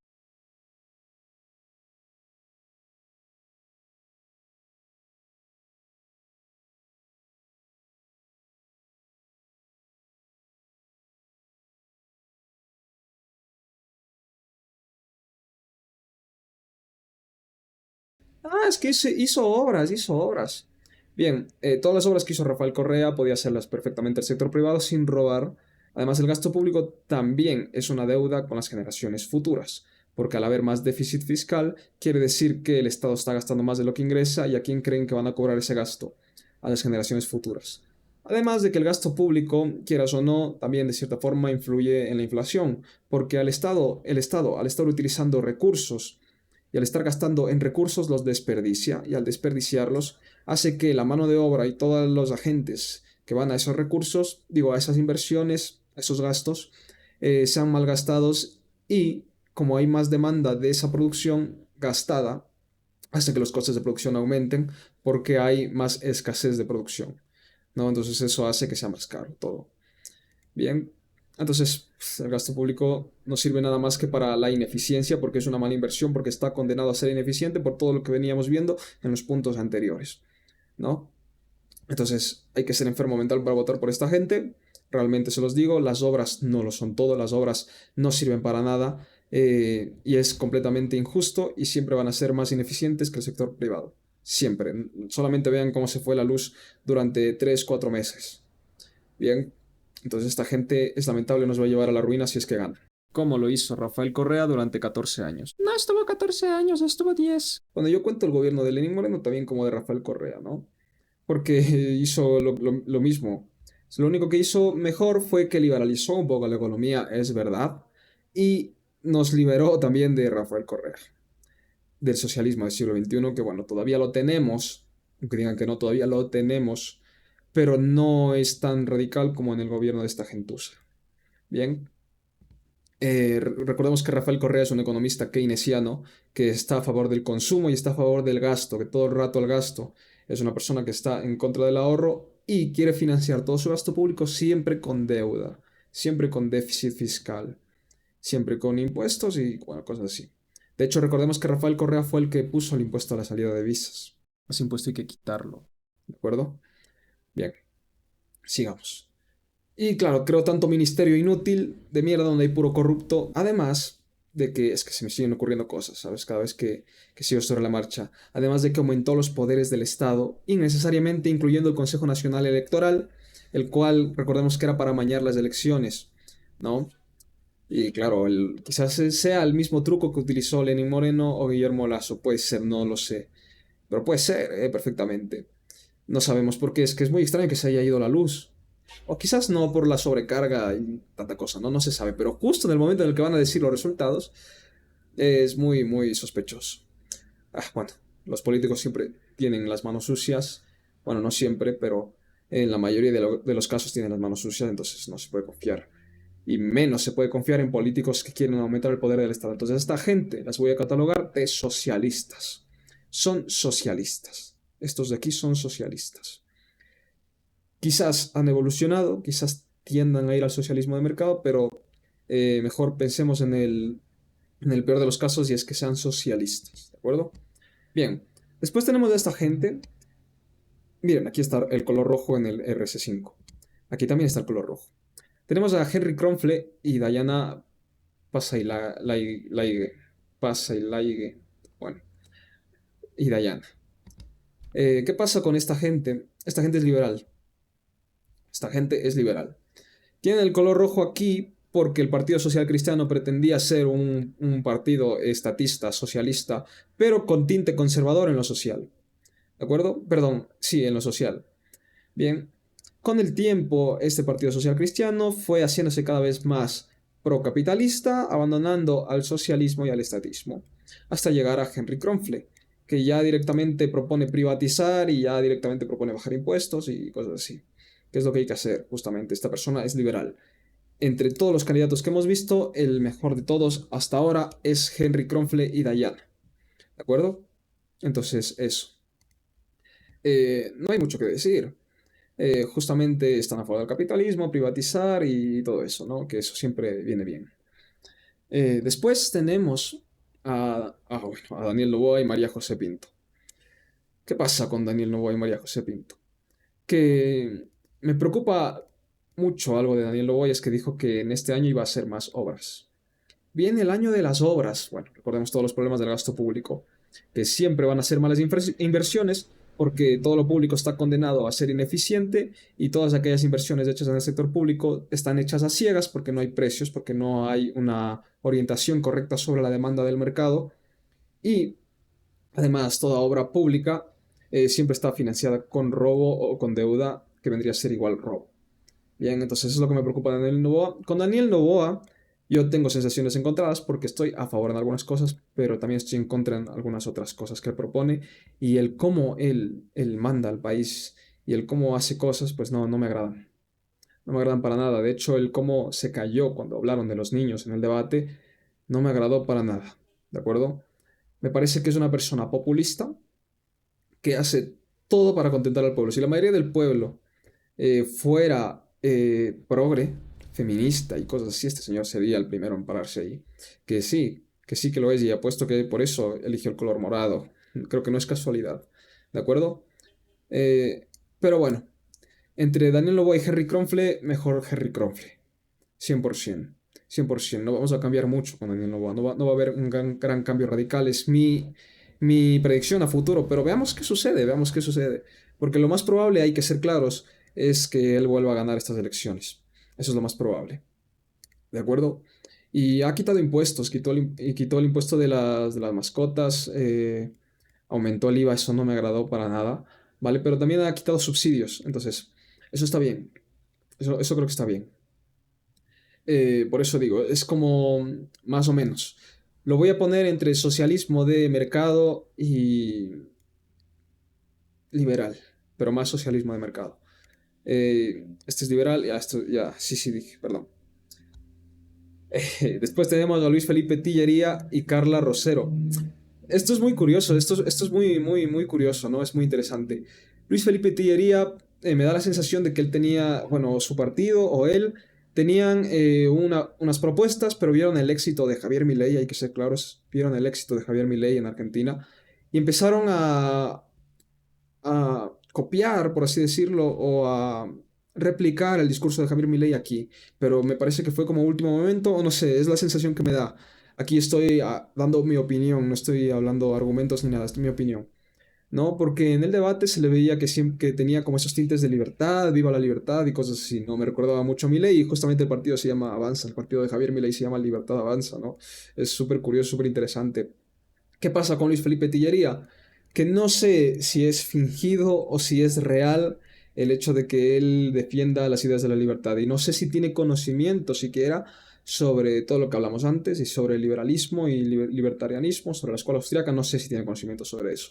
Es que hizo obras, hizo obras. Bien, todas las obras que hizo Rafael Correa podía hacerlas perfectamente el sector privado sin robar. Además, el gasto público también es una deuda con las generaciones futuras, porque al haber más déficit fiscal, quiere decir que el Estado está gastando más de lo que ingresa y a quién creen que van a cobrar ese gasto, a las generaciones futuras. Además de que el gasto público, quieras o no, también de cierta forma influye en la inflación, porque el Estado, al estar utilizando recursos y al estar gastando en recursos los desperdicia, y al desperdiciarlos hace que la mano de obra y todos los agentes que van a esos recursos, digo, a esas inversiones, a esos gastos, sean mal gastados, y como hay más demanda de esa producción gastada, hace que los costes de producción aumenten porque hay más escasez de producción, ¿no? Entonces eso hace que sea más caro todo. Bien, entonces el gasto público no sirve nada más que para la ineficiencia, porque es una mala inversión, porque está condenado a ser ineficiente por todo lo que veníamos viendo en los puntos anteriores, ¿no? Entonces hay que ser enfermo mental para votar por esta gente. Realmente se los digo, las obras no lo son todo, las obras no sirven para nada, y es completamente injusto y siempre van a ser más ineficientes que el sector privado. Siempre. Solamente vean cómo se fue la luz durante 3, 4 meses. Bien, entonces esta gente es lamentable, nos va a llevar a la ruina si es que gana. Como lo hizo Rafael Correa durante 14 años. No estuvo 14 años, estuvo 10. Cuando yo cuento el gobierno de Lenín Moreno, también como de Rafael Correa, ¿no? Porque hizo lo mismo. Lo único que hizo mejor fue que liberalizó un poco la economía, es verdad. Y nos liberó también de Rafael Correa, del socialismo del siglo XXI, que bueno, todavía lo tenemos, aunque digan que no, todavía lo tenemos, pero no es tan radical como en el gobierno de esta gentuza. Bien, recordemos que Rafael Correa es un economista keynesiano que está a favor del consumo y está a favor del gasto, que todo el rato el gasto. Es una persona que está en contra del ahorro y quiere financiar todo su gasto público siempre con deuda, siempre con déficit fiscal, siempre con impuestos y bueno, cosas así. De hecho, recordemos que Rafael Correa fue el que puso el impuesto a la salida de visas. Ese impuesto hay que quitarlo, ¿de acuerdo? Bien, sigamos. Y claro, creo tanto ministerio inútil de mierda donde hay puro corrupto. Además de que es que se me siguen ocurriendo cosas, ¿sabes? Cada vez que sigo sobre la marcha. Además de que aumentó los poderes del Estado, innecesariamente incluyendo el Consejo Nacional Electoral, el cual recordemos que era para amañar las elecciones, ¿no? Y claro, quizás sea el mismo truco que utilizó Lenín Moreno o Guillermo Lasso. Puede ser, no lo sé. Pero puede ser, perfectamente. No sabemos por qué. Es que es muy extraño que se haya ido la luz. O quizás no por la sobrecarga y tanta cosa, ¿no? No se sabe. Pero justo en el momento en el que van a decir los resultados, es muy, muy sospechoso. Bueno, los políticos siempre tienen las manos sucias. Bueno, no siempre, pero en la mayoría de los casos tienen las manos sucias, entonces no se puede confiar. Y menos se puede confiar en políticos que quieren aumentar el poder del Estado. Entonces, esta gente las voy a catalogar de socialistas. Son socialistas. Estos de aquí son socialistas. Quizás han evolucionado, quizás tiendan a ir al socialismo de mercado, pero mejor pensemos en el peor de los casos y es que sean socialistas, ¿de acuerdo? Bien, después tenemos a esta gente. Miren, aquí está el color rojo en el RS5. Aquí también está el color rojo. Tenemos a Henry Kronfle y Diana Pasailaige. Bueno, y Diana. ¿Qué pasa con esta gente? Esta gente es liberal. Esta gente es liberal. Tienen el color rojo aquí porque el Partido Social Cristiano pretendía ser un partido estatista, socialista, pero con tinte conservador en lo social. ¿De acuerdo? Perdón, sí, en lo social. Bien, con el tiempo este Partido Social Cristiano fue haciéndose cada vez más procapitalista, abandonando al socialismo y al estatismo, hasta llegar a Henry Kronfle, que ya directamente propone privatizar y ya directamente propone bajar impuestos y cosas así. ¿Qué es lo que hay que hacer? Justamente, esta persona es liberal. Entre todos los candidatos que hemos visto, el mejor de todos hasta ahora es Henry Kronfle y Diana. ¿De acuerdo? Entonces, eso. No hay mucho que decir. Justamente están a favor del capitalismo, privatizar y todo eso, ¿no? Que eso siempre viene bien. Después tenemos a Daniel Noboa y María José Pinto. ¿Qué pasa con Daniel Noboa y María José Pinto? Que me preocupa mucho algo de Daniel Noboa y es que dijo que en este año iba a hacer más obras. Viene el año de las obras. Bueno, recordemos todos los problemas del gasto público, que siempre van a ser malas inversiones porque todo lo público está condenado a ser ineficiente y todas aquellas inversiones hechas en el sector público están hechas a ciegas porque no hay precios, porque no hay una orientación correcta sobre la demanda del mercado y además toda obra pública siempre está financiada con robo o con deuda que vendría a ser igual robo. Bien, entonces eso es lo que me preocupa de Daniel Noboa. Con Daniel Noboa yo tengo sensaciones encontradas porque estoy a favor en algunas cosas, pero también estoy en contra en algunas otras cosas que él propone y el cómo él manda al país y el cómo hace cosas, pues no me agradan. No me agradan para nada. De hecho, el cómo se cayó cuando hablaron de los niños en el debate no me agradó para nada. ¿De acuerdo? Me parece que es una persona populista que hace todo para contentar al pueblo. Si la mayoría del pueblo fuera progre, feminista y cosas así, este señor sería el primero en pararse ahí. Que sí que lo es y apuesto que por eso eligió el color morado. Creo que no es casualidad. ¿De acuerdo? Pero bueno, entre Daniel Noboa y Henry Kronfle, mejor Henry Kronfle. 100%. 100%. No vamos a cambiar mucho con Daniel Noboa. No va a haber un gran cambio radical. Es mi predicción a futuro. Pero veamos qué sucede. Veamos qué sucede. Porque lo más probable, hay que ser claros, es que él vuelva a ganar estas elecciones. Eso es lo más probable. ¿De acuerdo? Y ha quitado impuestos. Quitó el impuesto de las mascotas. Aumentó el IVA. Eso no me agradó para nada. ¿Vale? Pero también ha quitado subsidios. Entonces, eso está bien. Eso creo que está bien. Por eso digo, es como más o menos. Lo voy a poner entre socialismo de mercado y liberal, pero más socialismo de mercado. Este es liberal, ya, esto, ya, sí, sí, dije, perdón. Después tenemos a Luis Felipe Tillería y Carla Rosero. Esto es muy curioso, esto es muy, muy, muy curioso, ¿no? Es muy interesante. Luis Felipe Tillería, me da la sensación de que él tenía, bueno, su partido o él tenían unas propuestas, pero vieron el éxito de Javier Milei, hay que ser claros, vieron el éxito de Javier Milei en Argentina y empezaron a copiar, por así decirlo, o a replicar el discurso de Javier Milei aquí, pero me parece que fue como último momento, o no sé, es la sensación que me da. Aquí estoy dando mi opinión, no estoy hablando argumentos ni nada, es mi opinión. ¿No? Porque en el debate se le veía que siempre que tenía como esos tintes de libertad, viva la libertad y cosas así, ¿no? Me recordaba mucho a Milei y justamente el partido se llama Avanza, el partido de Javier Milei se llama Libertad Avanza, ¿no? Es súper curioso, súper interesante. ¿Qué pasa con Luis Felipe Tillería? Que no sé si es fingido o si es real el hecho de que él defienda las ideas de la libertad. Y no sé si tiene conocimiento siquiera sobre todo lo que hablamos antes y sobre el liberalismo y libertarianismo, sobre la escuela austríaca. No sé si tiene conocimiento sobre eso.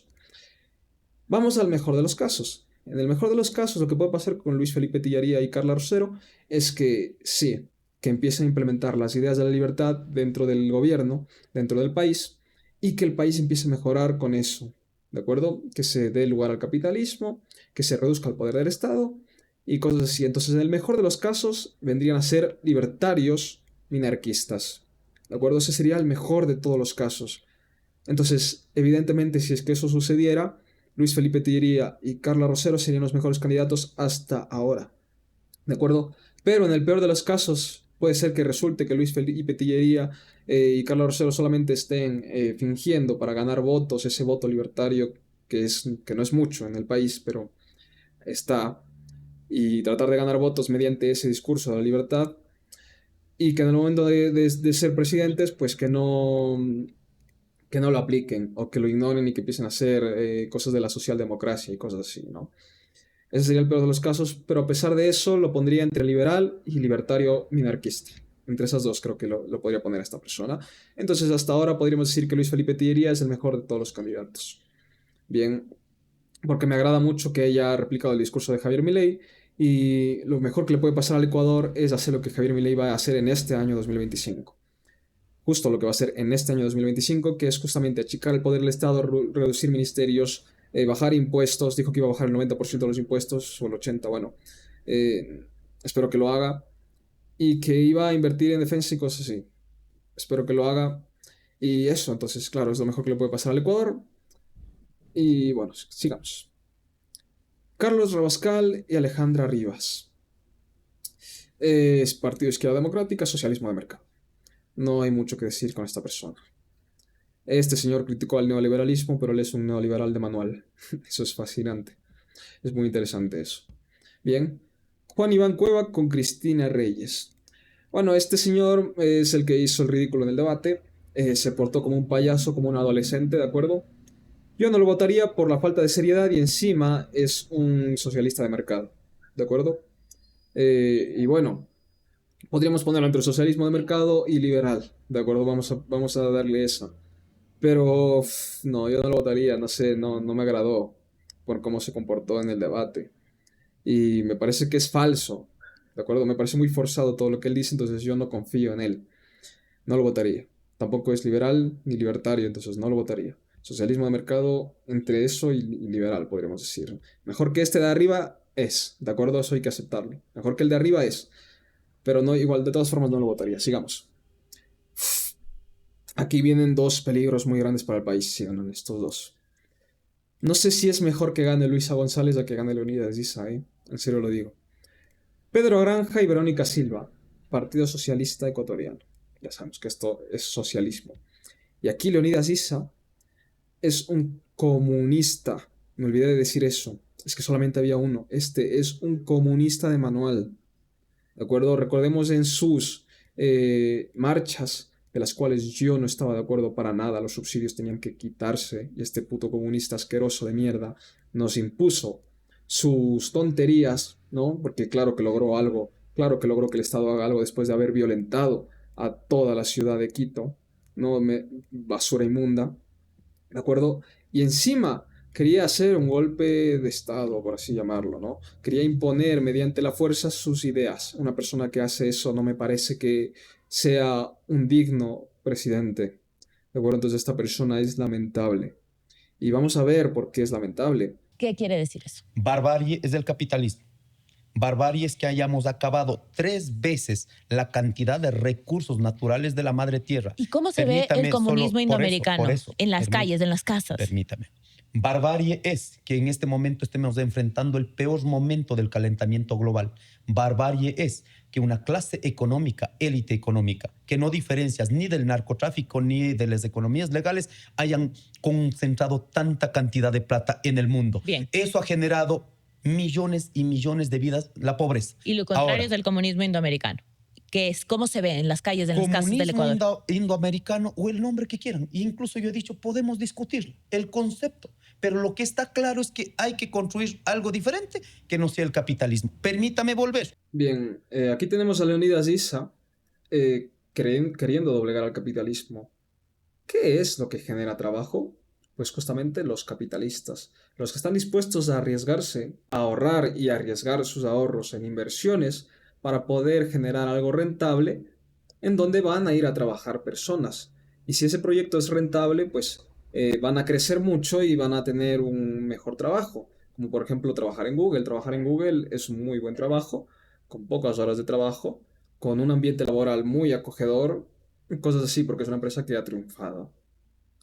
Vamos al mejor de los casos. En el mejor de los casos, lo que puede pasar con Luis Felipe Tillería y Carla Rosero es que sí, que empiecen a implementar las ideas de la libertad dentro del gobierno, dentro del país, y que el país empiece a mejorar con eso. ¿De acuerdo? Que se dé lugar al capitalismo, que se reduzca el poder del Estado y cosas así. Entonces, en el mejor de los casos, vendrían a ser libertarios minarquistas. ¿De acuerdo? Ese sería el mejor de todos los casos. Entonces, evidentemente, si es que eso sucediera, Luis Felipe Tillería y Carla Rosero serían los mejores candidatos hasta ahora. ¿De acuerdo? Pero en el peor de los casos, puede ser que resulte que Luis Felipe Tillería y Carla Rosero solamente estén fingiendo para ganar votos, ese voto libertario que no es mucho en el país, pero está, y tratar de ganar votos mediante ese discurso de la libertad, y que en el momento de ser presidentes, pues que no lo apliquen o que lo ignoren y que empiecen a hacer cosas de la socialdemocracia y cosas así, ¿no? Ese sería el peor de los casos, pero a pesar de eso lo pondría entre liberal y libertario minarquista. Entre esas dos creo que lo podría poner a esta persona. Entonces hasta ahora podríamos decir que Luis Felipe Tillería es el mejor de todos los candidatos. Bien, porque me agrada mucho que haya replicado el discurso de Javier Milei y lo mejor que le puede pasar al Ecuador es hacer lo que Javier Milei va a hacer en este año 2025, justo lo que va a hacer en este año 2025, que es justamente achicar el poder del Estado, reducir ministerios, bajar impuestos. Dijo que iba a bajar el 90% de los impuestos, o el 80%, bueno. Eh, espero que lo haga. Y que iba a invertir en defensa y cosas así. Espero que lo haga. Y eso, entonces, claro, es lo mejor que le puede pasar al Ecuador. Y bueno, sigamos. Carlos Rabascal y Alejandra Rivas. Es Partido Izquierda Democrática, Socialismo de Mercado. No hay mucho que decir con esta persona. Este señor criticó al neoliberalismo, pero él es un neoliberal de manual. Eso es fascinante. Es muy interesante eso. Bien. Juan Iván Cueva con Cristina Reyes. Bueno, este señor es el que hizo el ridículo en el debate. Se portó como un payaso, como un adolescente, ¿de acuerdo? Yo no lo votaría por la falta de seriedad y encima es un socialista de mercado, ¿de acuerdo? Y bueno, podríamos ponerlo entre socialismo de mercado y liberal, ¿de acuerdo? Vamos a darle esa. Pero no, yo no lo votaría, no sé, no me agradó por cómo se comportó en el debate. Y me parece que es falso, ¿de acuerdo? Me parece muy forzado todo lo que él dice, entonces yo no confío en él. No lo votaría. Tampoco es liberal ni libertario, entonces no lo votaría. Socialismo de mercado, entre eso y liberal, podríamos decir. Mejor que este de arriba es, ¿de acuerdo? Eso hay que aceptarlo. Mejor que el de arriba es, pero no, igual, de todas formas no lo votaría. Sigamos. Aquí vienen dos peligros muy grandes para el país, si ganan estos dos. No sé si es mejor que gane Luisa González a que gane Leonidas Issa, ¿eh? En serio lo digo. Pedro Granja y Verónica Silva, Partido Socialista Ecuatoriano. Ya sabemos que esto es socialismo. Y aquí Leonidas Issa es un comunista. Me olvidé de decir eso. Es que solamente había uno. Este es un comunista de manual. ¿De acuerdo? Recordemos en sus marchas, de las cuales yo no estaba de acuerdo para nada, los subsidios tenían que quitarse, y este puto comunista asqueroso de mierda nos impuso sus tonterías, ¿no? Porque claro que logró algo, Claro que logró que el Estado haga algo después de haber violentado a toda la ciudad de Quito, ¿no? Basura inmunda, ¿de acuerdo? Y encima quería hacer un golpe de Estado, por así llamarlo, ¿no? Quería imponer mediante la fuerza sus ideas. Una persona que hace eso no me parece que sea un digno presidente, ¿de acuerdo? Entonces esta persona es lamentable. Y vamos a ver por qué es lamentable. ¿Qué quiere decir eso? Barbarie es el capitalismo. Barbarie es que hayamos acabado 3 veces la cantidad de recursos naturales de la madre tierra. ¿Y cómo se ve el comunismo indoamericano? En las calles, en las casas. Permítame. Barbarie es que en este momento estemos enfrentando el peor momento del calentamiento global. Barbarie es que una clase económica, élite económica, que no diferencias ni del narcotráfico ni de las economías legales, hayan concentrado tanta cantidad de plata en el mundo. Bien. Eso ha generado millones y millones de vidas, la pobreza. Y lo contrario Ahora, es del comunismo indoamericano, que es cómo se ve en las calles, en las casas del Ecuador. Comunismo indoamericano o el nombre que quieran. E incluso yo he dicho, podemos discutir el concepto, pero lo que está claro es que hay que construir algo diferente que no sea el capitalismo. Permítame volver. Bien, aquí tenemos a Leonidas Issa queriendo doblegar al capitalismo. ¿Qué es lo que genera trabajo? Pues justamente los capitalistas, los que están dispuestos a arriesgarse, a ahorrar y arriesgar sus ahorros en inversiones para poder generar algo rentable en donde van a ir a trabajar personas. Y si ese proyecto es rentable, pues van a crecer mucho y van a tener un mejor trabajo. Como por ejemplo trabajar en Google. Trabajar en Google es un muy buen trabajo, con pocas horas de trabajo, con un ambiente laboral muy acogedor, cosas así, porque es una empresa que ha triunfado.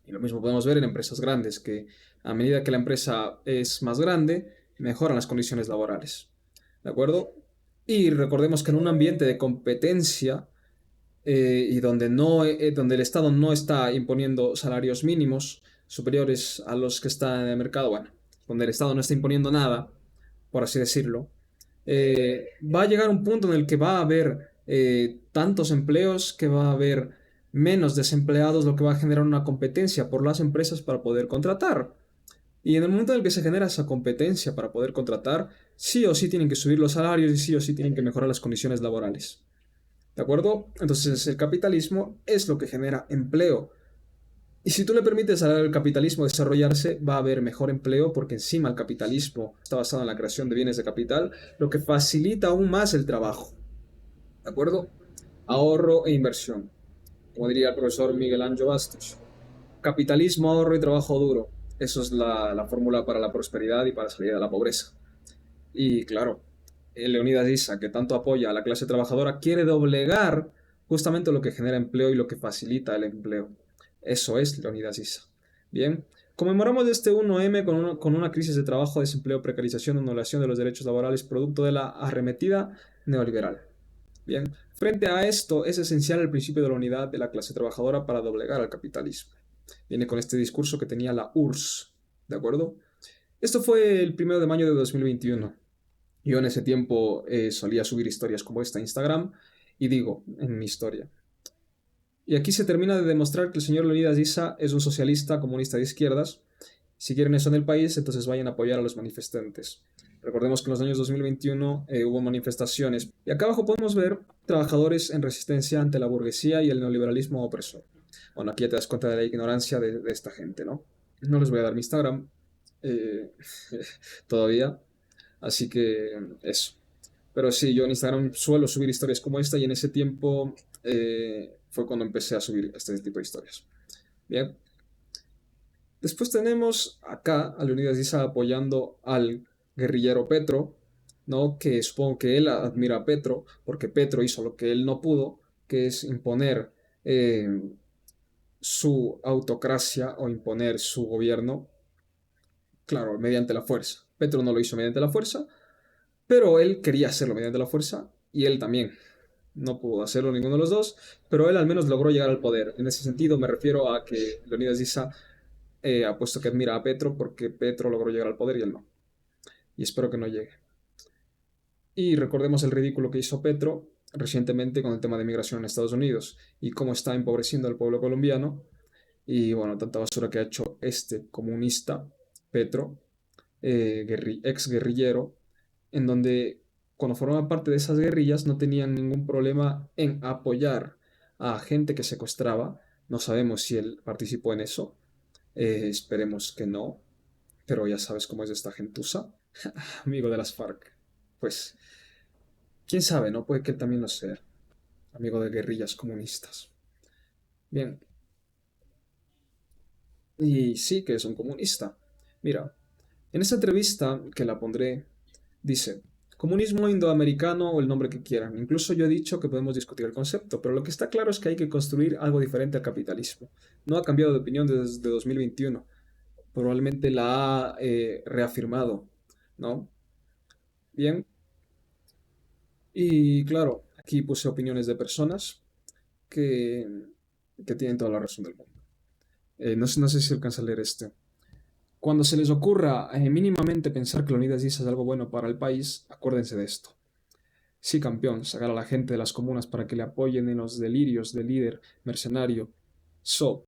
Y lo mismo podemos ver en empresas grandes, que a medida que la empresa es más grande, mejoran las condiciones laborales. ¿De acuerdo? Y recordemos que en un ambiente de competencia y donde el Estado no está imponiendo salarios mínimos superiores a los que están en el mercado, bueno, donde el Estado no está imponiendo nada, por así decirlo, va a llegar un punto en el que va a haber tantos empleos que va a haber menos desempleados, lo que va a generar una competencia por las empresas para poder contratar. Y en el momento en el que se genera esa competencia para poder contratar, sí o sí tienen que subir los salarios y sí o sí tienen que mejorar las condiciones laborales. ¿De acuerdo? Entonces el capitalismo es lo que genera empleo. Y si tú le permites al capitalismo desarrollarse, va a haber mejor empleo porque encima el capitalismo está basado en la creación de bienes de capital, lo que facilita aún más el trabajo. ¿De acuerdo? Ahorro e inversión. Como diría el profesor Miguel Ángel Bastos. Capitalismo, ahorro y trabajo duro. Eso es la fórmula para la prosperidad y para salir de la pobreza. Y claro, Leonidas Issa, que tanto apoya a la clase trabajadora, quiere doblegar justamente lo que genera empleo y lo que facilita el empleo. Eso es Leonidas Issa. Bien, conmemoramos este 1M con una crisis de trabajo, desempleo, precarización, anulación de los derechos laborales producto de la arremetida neoliberal. Bien, frente a esto es esencial el principio de la unidad de la clase trabajadora para doblegar al capitalismo. Viene con este discurso que tenía la URSS, ¿de acuerdo? Esto fue el 1 de mayo de 2021. Yo en ese tiempo solía subir historias como esta a Instagram y digo, en mi historia. Y aquí se termina de demostrar que el señor Leonidas Issa es un socialista comunista de izquierdas. Si quieren eso en el país, entonces vayan a apoyar a los manifestantes. Recordemos que en los años 2021 hubo manifestaciones. Y acá abajo podemos ver trabajadores en resistencia ante la burguesía y el neoliberalismo opresor. Bueno, aquí ya te das cuenta de la ignorancia de esta gente, ¿no? No les voy a dar mi Instagram todavía. Así que eso. Pero sí, yo en Instagram suelo subir historias como esta y en ese tiempo fue cuando empecé a subir este tipo de historias. Bien. Después tenemos acá a Leonidas Issa apoyando al guerrillero Petro, ¿no? Que supongo que él admira a Petro, porque Petro hizo lo que él no pudo, que es imponer su autocracia o imponer su gobierno, claro, mediante la fuerza. Petro no lo hizo mediante la fuerza, pero él quería hacerlo mediante la fuerza y él también. No pudo hacerlo ninguno de los dos, pero él al menos logró llegar al poder. En ese sentido me refiero a que Leonidas Issa ha puesto que admira a Petro porque Petro logró llegar al poder y él no. Y espero que no llegue. Y recordemos el ridículo que hizo Petro recientemente con el tema de migración en Estados Unidos y cómo está empobreciendo al pueblo colombiano. Y bueno, tanta basura que ha hecho este comunista, Petro, ex guerrillero, en donde cuando formaba parte de esas guerrillas, no tenían ningún problema en apoyar a gente que secuestraba. No sabemos si él participó en eso. Esperemos que no. Pero ya sabes cómo es esta gentuza. Amigo de las FARC. Pues, quién sabe, ¿no? Puede que él también lo sea. Amigo de guerrillas comunistas. Bien. Y sí que es un comunista. Mira, en esta entrevista, que la pondré, dice, comunismo indoamericano o el nombre que quieran. Incluso yo he dicho que podemos discutir el concepto, pero lo que está claro es que hay que construir algo diferente al capitalismo. No ha cambiado de opinión desde 2021. Probablemente la ha reafirmado, ¿no? Bien. Y claro, aquí puse opiniones de personas que, que tienen toda la razón del mundo. No sé si alcanza a leer este. Cuando se les ocurra mínimamente pensar que la unidad ISA es algo bueno para el país, acuérdense de esto. Sí, campeón, sacar a la gente de las comunas para que le apoyen en los delirios del líder mercenario,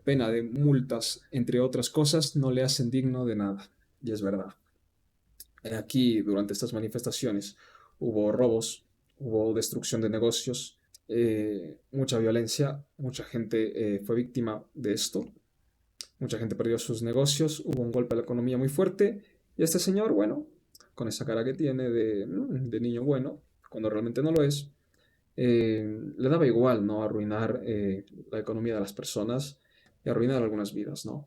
pena de multas, entre otras cosas, no le hacen digno de nada. Y es verdad. Aquí, durante estas manifestaciones, hubo robos, hubo destrucción de negocios, mucha violencia, mucha gente fue víctima de esto. Mucha gente perdió sus negocios, hubo un golpe a la economía muy fuerte y este señor, bueno, con esa cara que tiene de niño bueno, cuando realmente no lo es, le daba igual, ¿no? Arruinar la economía de las personas y arruinar algunas vidas, ¿no?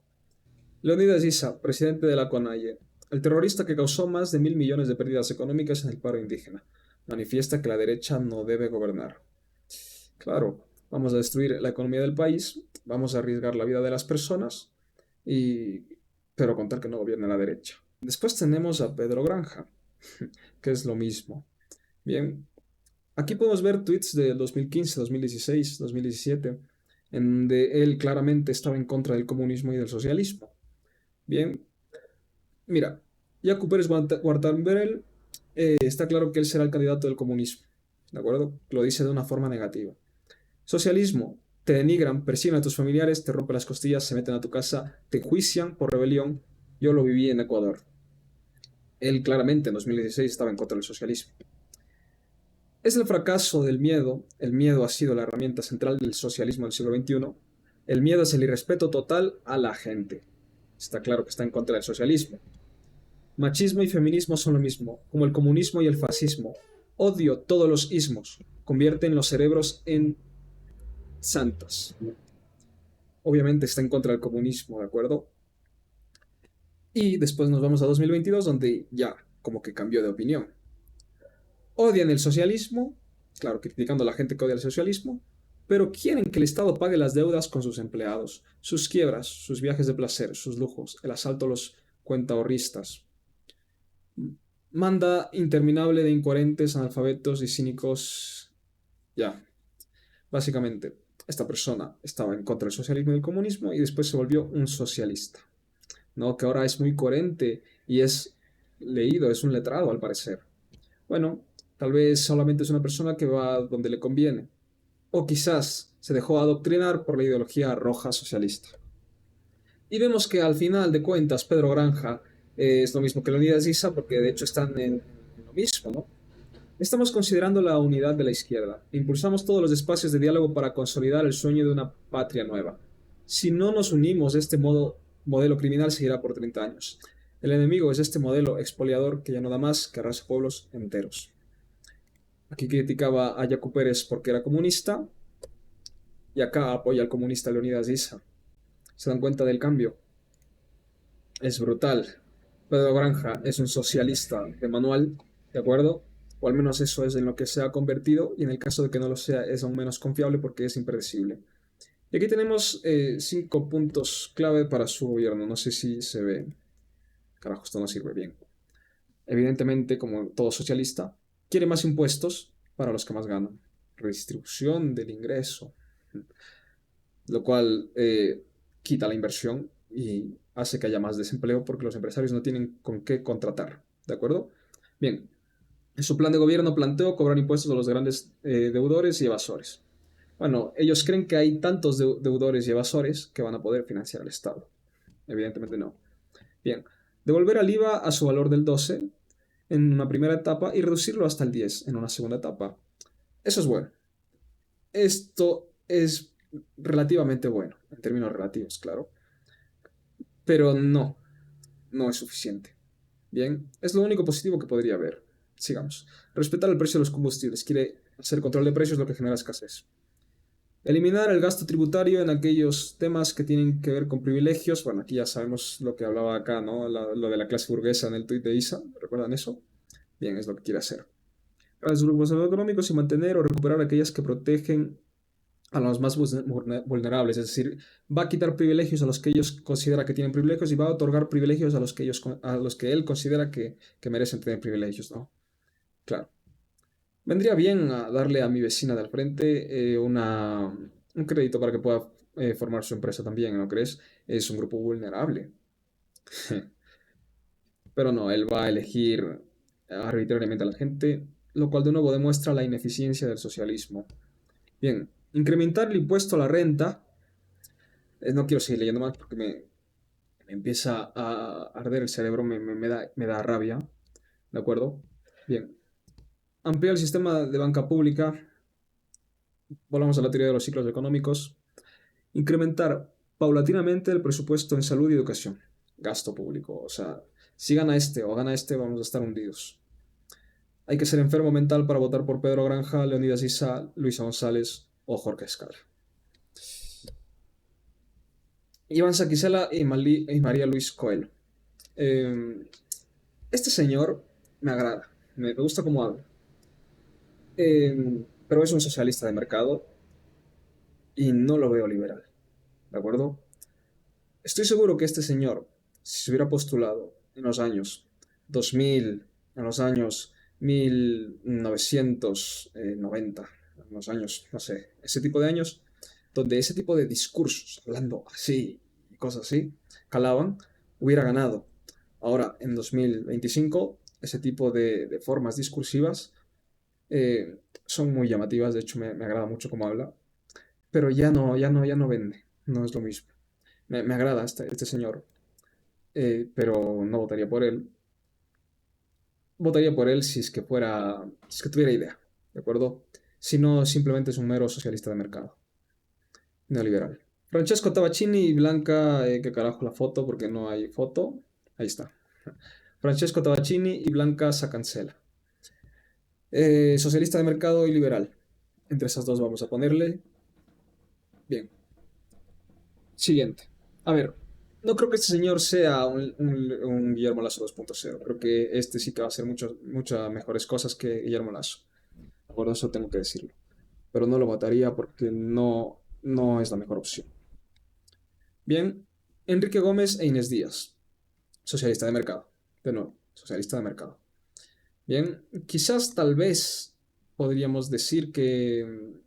Leonidas Issa, presidente de la CONAIE, el terrorista que causó más de 1.000 millones de pérdidas económicas en el paro indígena, manifiesta que la derecha no debe gobernar. Claro, vamos a destruir la economía del país, vamos a arriesgar la vida de las personas, y, pero contar que no gobierne la derecha. Después tenemos a Pedro Granja, que es lo mismo. Bien, aquí podemos ver tweets de 2015, 2016, 2017, en donde él claramente estaba en contra del comunismo y del socialismo. Bien, mira, Jakub Pérez Guartamberel está claro que él será el candidato del comunismo, ¿de acuerdo? Lo dice de una forma negativa. Socialismo, te denigran, persiguen a tus familiares, te rompen las costillas, se meten a tu casa, te enjuician por rebelión. Yo lo viví en Ecuador. Él claramente en 2016 estaba en contra del socialismo. Es el fracaso del miedo. El miedo ha sido la herramienta central del socialismo del siglo XXI. El miedo es el irrespeto total a la gente. Está claro que está en contra del socialismo. Machismo y feminismo son lo mismo, como el comunismo y el fascismo. Odio todos los ismos. Convierten los cerebros en santas. Obviamente está en contra del comunismo, ¿de acuerdo? Y después nos vamos a 2022, donde ya como que cambió de opinión. Odian el socialismo, claro, criticando a la gente que odia el socialismo, pero quieren que el Estado pague las deudas con sus empleados, sus quiebras, sus viajes de placer, sus lujos, el asalto a los cuentaahorristas. Manda interminable de incoherentes, analfabetos y cínicos. Ya, básicamente, esta persona estaba en contra del socialismo y del comunismo y después se volvió un socialista, ¿no? Que ahora es muy coherente y es leído, es un letrado al parecer. Bueno, tal vez solamente es una persona que va donde le conviene. O quizás se dejó adoctrinar por la ideología roja socialista. Y vemos que al final de cuentas Pedro Granja es lo mismo que Leonidas Issa, porque de hecho están en lo mismo, ¿no? Estamos considerando la unidad de la izquierda. Impulsamos todos los espacios de diálogo para consolidar el sueño de una patria nueva. Si no nos unimos, este modelo criminal seguirá por 30 años. El enemigo es este modelo expoliador que ya no da más, que arrasa pueblos enteros. Aquí criticaba a Jakub Pérez porque era comunista y acá apoya al comunista Leonidas Issa. ¿Se dan cuenta del cambio? Es brutal. Pedro Granja es un socialista de manual, ¿de acuerdo? O al menos eso es en lo que se ha convertido, y en el caso de que no lo sea es aún menos confiable porque es impredecible. Y aquí tenemos 5 puntos clave para su gobierno. No sé si se ve. Carajo, esto no sirve bien. Evidentemente, como todo socialista, quiere más impuestos para los que más ganan. Redistribución del ingreso. Lo cual quita la inversión y hace que haya más desempleo porque los empresarios no tienen con qué contratar. ¿De acuerdo? Bien. En su plan de gobierno planteó cobrar impuestos a los grandes deudores y evasores. Bueno, ellos creen que hay tantos deudores y evasores que van a poder financiar al Estado. Evidentemente no. Bien, devolver al IVA a su valor del 12. en una primera etapa y reducirlo hasta el 10 en una segunda etapa. Eso es bueno. Esto es relativamente bueno, en términos relativos, claro. Pero no es suficiente. Bien, es lo único positivo que podría haber. Sigamos. Respetar el precio de los combustibles. Quiere hacer control de precios, lo que genera escasez. Eliminar el gasto tributario en aquellos temas que tienen que ver con privilegios. Bueno, aquí ya sabemos lo que hablaba acá, ¿no? Lo de la clase burguesa en el tuit de Isa. ¿Recuerdan eso? Bien, es lo que quiere hacer. A los grupos económicos y mantener o recuperar aquellas que protegen a los más vulnerables, es decir, va a quitar privilegios a los que ellos considera que tienen privilegios y va a otorgar privilegios a los que, a los que él considera que merecen tener privilegios, ¿no? Claro. Vendría bien a darle a mi vecina del frente un crédito para que pueda formar su empresa también, ¿no crees? Es un grupo vulnerable. Pero no, él va a elegir arbitrariamente a la gente, lo cual de nuevo demuestra la ineficiencia del socialismo. Bien, incrementar el impuesto a la renta. No quiero seguir leyendo más porque me empieza a arder el cerebro, me da rabia. ¿De acuerdo? Bien. Ampliar el sistema de banca pública. Volvamos a la teoría de los ciclos económicos. Incrementar paulatinamente el presupuesto en salud y educación. Gasto público. O sea, si gana este o gana este, vamos a estar hundidos. Hay que ser enfermo mental para votar por Pedro Granja, Leonidas Issa, Luisa González o Jorge Escala. Iván Saquicela y María Luis Coelho. Este señor me agrada, me gusta cómo habla, pero es un socialista de mercado y no lo veo liberal, ¿de acuerdo? Estoy seguro que este señor, si se hubiera postulado en los años 2000, en los años 1990, en los años, no sé, ese tipo de años, donde ese tipo de discursos, hablando así y cosas así, calaban, hubiera ganado. Ahora, en 2025, ese tipo de formas discursivas son muy llamativas, de hecho me agrada mucho cómo habla, pero ya no vende, no es lo mismo. Me agrada este señor, pero no votaría por él. Votaría por él si es que si es que tuviera idea, ¿de acuerdo? Si no, simplemente es un mero socialista de mercado, neoliberal. Francesco Tabacini y Blanca, ¿qué carajo la foto? Porque no hay foto. Ahí está. Francesco Tabacini y Blanca Sacancela. Socialista de mercado y liberal. Entre esas dos vamos a ponerle. Bien. Siguiente. A ver, no creo que este señor sea un Guillermo Lasso 2.0. Creo que este sí que va a hacer muchas mejores cosas que Guillermo Lasso. De acuerdo, eso tengo que decirlo. Pero no lo votaría porque no es la mejor opción. Bien, Enrique Gómez e Inés Díaz. Socialista de mercado. De nuevo, socialista de mercado. Bien, quizás tal vez podríamos decir que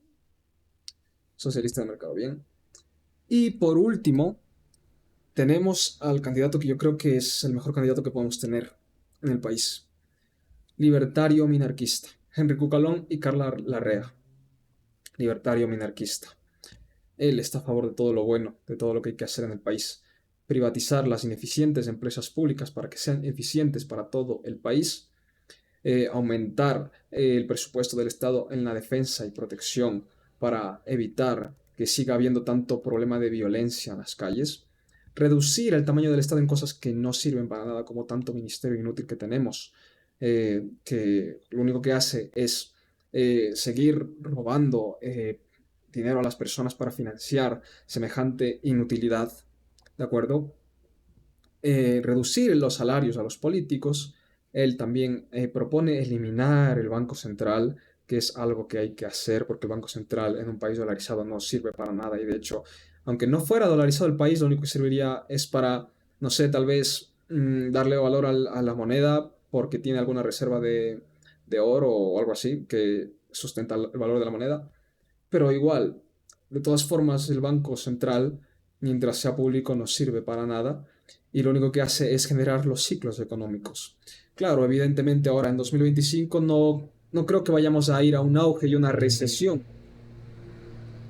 socialista de mercado, bien. Y por último, tenemos al candidato que yo creo que es el mejor candidato que podemos tener en el país. Libertario minarquista. Henry Cucalón y Carla Larrea. Libertario minarquista. Él está a favor de todo lo bueno, de todo lo que hay que hacer en el país. Privatizar las ineficientes empresas públicas para que sean eficientes para todo el país. Aumentar el presupuesto del Estado en la defensa y protección para evitar que siga habiendo tanto problema de violencia en las calles, reducir el tamaño del Estado en cosas que no sirven para nada, como tanto ministerio inútil que tenemos, que lo único que hace es seguir robando dinero a las personas para financiar semejante inutilidad, ¿de acuerdo? Reducir los salarios a los políticos. Él también propone eliminar el Banco Central, que es algo que hay que hacer porque el Banco Central en un país dolarizado no sirve para nada y de hecho, aunque no fuera dolarizado el país, lo único que serviría es para, no sé, tal vez darle valor a la moneda porque tiene alguna reserva de oro o algo así que sustenta el valor de la moneda. Pero igual, de todas formas, el Banco Central, mientras sea público, no sirve para nada y lo único que hace es generar los ciclos económicos. Claro, evidentemente ahora en 2025 no creo que vayamos a ir a un auge y una recesión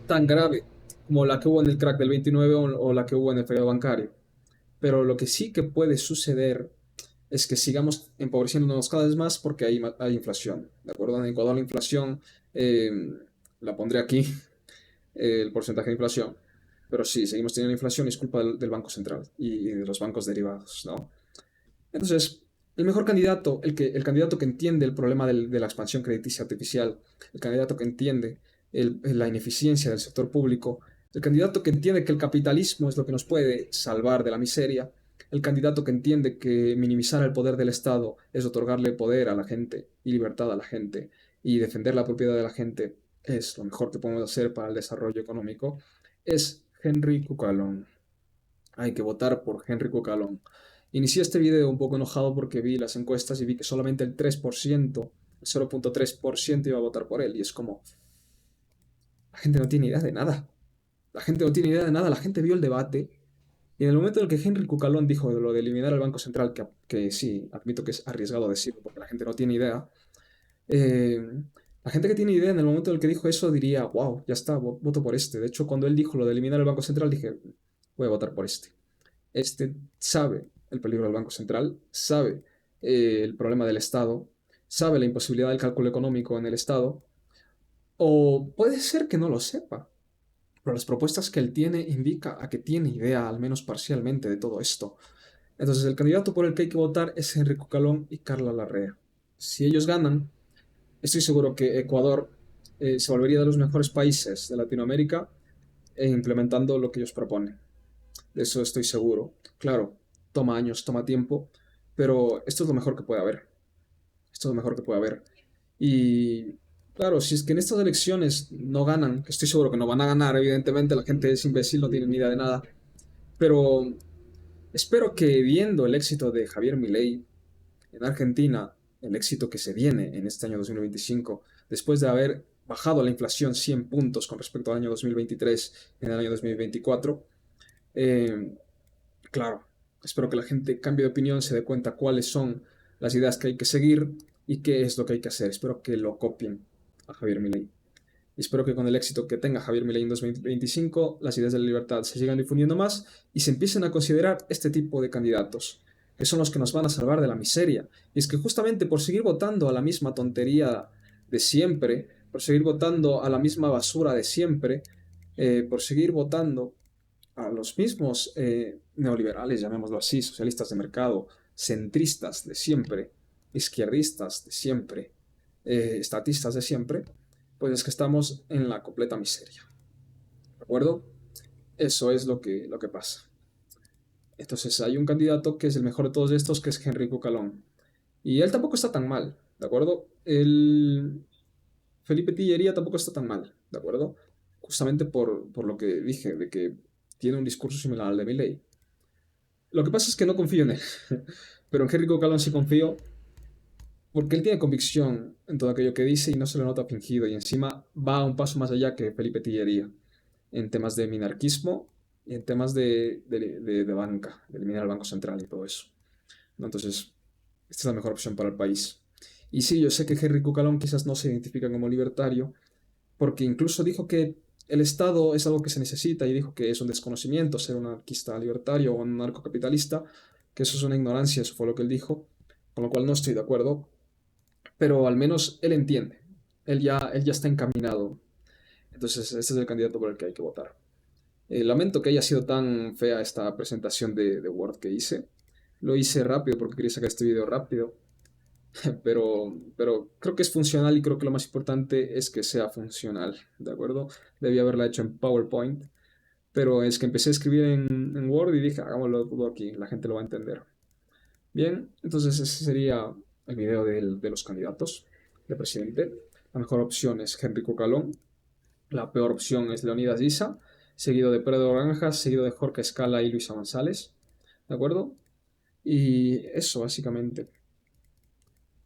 tan grave como la que hubo en el crack del 29 o la que hubo en el feriado bancario. Pero lo que sí que puede suceder es que sigamos empobreciéndonos cada vez más porque hay inflación, ¿de acuerdo? En Ecuador la inflación, eh, la pondré aquí, el porcentaje de inflación, pero sí, seguimos teniendo inflación y es culpa del Banco Central y de los bancos derivados, ¿no? Entonces, el mejor candidato, el candidato que entiende el problema de la expansión crediticia artificial, el candidato que entiende la ineficiencia del sector público, el candidato que entiende que el capitalismo es lo que nos puede salvar de la miseria, el candidato que entiende que minimizar el poder del Estado es otorgarle poder a la gente y libertad a la gente y defender la propiedad de la gente es lo mejor que podemos hacer para el desarrollo económico, es Henry Cucalón. Hay que votar por Henry Cucalón. Inicié este video un poco enojado porque vi las encuestas y vi que solamente el 3%, el 0,3% iba a votar por él. Y es como, la gente no tiene idea de nada. La gente no tiene idea de nada. La gente vio el debate. Y en el momento en el que Henry Cucalón dijo de lo de eliminar al Banco Central, que sí, admito que es arriesgado decirlo porque la gente no tiene idea, eh, la gente que tiene idea en el momento en el que dijo eso diría, wow, ya está, voto por este. De hecho, cuando él dijo lo de eliminar el Banco Central, dije, voy a votar por este. Este sabe el peligro del Banco Central, sabe el problema del Estado, sabe la imposibilidad del cálculo económico en el Estado, o puede ser que no lo sepa, pero las propuestas que él tiene indica a que tiene idea, al menos parcialmente, de todo esto. Entonces el candidato por el que hay que votar es Enrique Calón y Carla Larrea. Si ellos ganan, estoy seguro que Ecuador se volvería de los mejores países de Latinoamérica implementando lo que ellos proponen. De eso estoy seguro. Claro, toma años, toma tiempo, pero esto es lo mejor que puede haber. Esto es lo mejor que puede haber. Y claro, si es que en estas elecciones no ganan, que estoy seguro que no van a ganar, evidentemente la gente es imbécil, no tiene ni idea de nada, pero espero que viendo el éxito de Javier Milei en Argentina, el éxito que se viene en este año 2025, después de haber bajado la inflación 100 puntos con respecto al año 2023 en el año 2024, eh, claro, espero que la gente cambie de opinión, se dé cuenta cuáles son las ideas que hay que seguir y qué es lo que hay que hacer. Espero que lo copien a Javier Milei. Y espero que con el éxito que tenga Javier Milei en 2025, las ideas de la libertad se sigan difundiendo más y se empiecen a considerar este tipo de candidatos, que son los que nos van a salvar de la miseria. Y es que justamente por seguir votando a la misma tontería de siempre, por seguir votando a la misma basura de siempre, por seguir votando a los mismos neoliberales, llamémoslo así, socialistas de mercado, centristas de siempre, izquierdistas de siempre, estatistas de siempre, pues es que estamos en la completa miseria. ¿De acuerdo? Eso es lo que pasa. Entonces hay un candidato que es el mejor de todos estos, que es Henry Cucalón. Y él tampoco está tan mal, ¿de acuerdo? Felipe Tillería tampoco está tan mal, ¿de acuerdo? Justamente por lo que dije, de que tiene un discurso similar al de Milei. Lo que pasa es que no confío en él, pero en Henry Cucalón sí confío porque él tiene convicción en todo aquello que dice y no se le nota fingido y encima va un paso más allá que Felipe Tillería en temas de minarquismo y en temas de banca, de eliminar el Banco Central y todo eso, ¿no? Entonces, esta es la mejor opción para el país. Y sí, yo sé que Henry Cucalón quizás no se identifica como libertario, porque incluso dijo que el Estado es algo que se necesita y dijo que es un desconocimiento ser un anarquista libertario o un anarcocapitalista, que eso es una ignorancia, eso fue lo que él dijo, con lo cual no estoy de acuerdo, pero al menos él entiende, él ya está encaminado, entonces este es el candidato por el que hay que votar. Lamento que haya sido tan fea esta presentación de Word que hice, lo hice rápido porque quería sacar este video rápido, pero creo que es funcional y creo que lo más importante es que sea funcional, ¿de acuerdo? Debía haberla hecho en PowerPoint, pero es que empecé a escribir en Word y dije, hagámoslo todo aquí, la gente lo va a entender. Bien, entonces ese sería el video de los candidatos de presidente. La mejor opción es Henry Cucalón, la peor opción es Leonidas Issa, seguido de Pedro Granjas, seguido de Jorge Escala y Luisa González, ¿de acuerdo? Y eso básicamente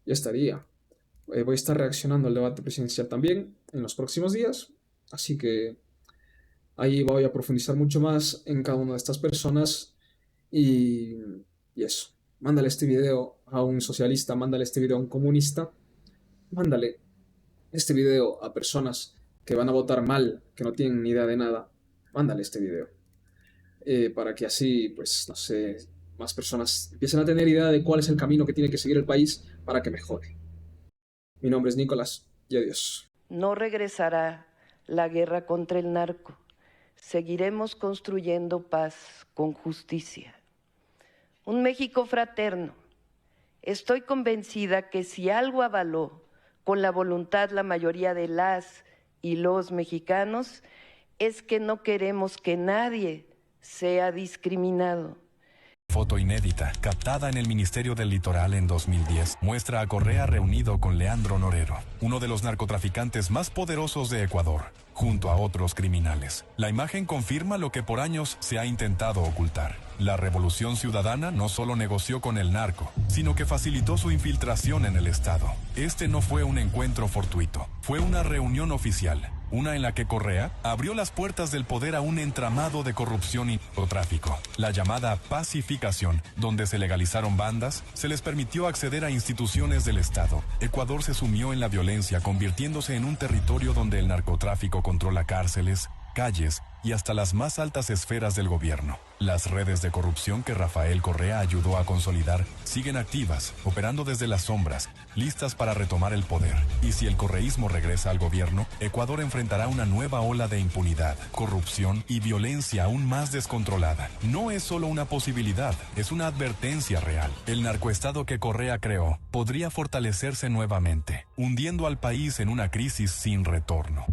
ya estaría. Voy a estar reaccionando al debate presidencial también en los próximos días, así que ahí voy a profundizar mucho más en cada una de estas personas y, y eso. Mándale este video a un socialista, mándale este video a un comunista, mándale este video a personas que van a votar mal, que no tienen ni idea de nada, mándale este video. Para que así, pues, no sé, más personas empiecen a tener idea de cuál es el camino que tiene que seguir el país para que mejore. Mi nombre es Nicolás y adiós. No regresará la guerra contra el narco. Seguiremos construyendo paz con justicia. Un México fraterno. Estoy convencida que si algo avaló con la voluntad la mayoría de las y los mexicanos, es que no queremos que nadie sea discriminado. Foto inédita, captada en el Ministerio del Litoral en 2010, muestra a Correa reunido con Leandro Norero, uno de los narcotraficantes más poderosos de Ecuador, junto a otros criminales. La imagen confirma lo que por años se ha intentado ocultar. La Revolución Ciudadana no solo negoció con el narco, sino que facilitó su infiltración en el Estado. Este no fue un encuentro fortuito, fue una reunión oficial. Una en la que Correa abrió las puertas del poder a un entramado de corrupción y narcotráfico, la llamada pacificación, donde se legalizaron bandas, se les permitió acceder a instituciones del Estado. Ecuador se sumió en la violencia, convirtiéndose en un territorio donde el narcotráfico controla cárceles, calles y hasta las más altas esferas del gobierno. Las redes de corrupción que Rafael Correa ayudó a consolidar siguen activas, operando desde las sombras, listas para retomar el poder. Y si el correísmo regresa al gobierno, Ecuador enfrentará una nueva ola de impunidad, corrupción y violencia aún más descontrolada. No es solo una posibilidad, es una advertencia real. El narcoestado que Correa creó podría fortalecerse nuevamente, hundiendo al país en una crisis sin retorno.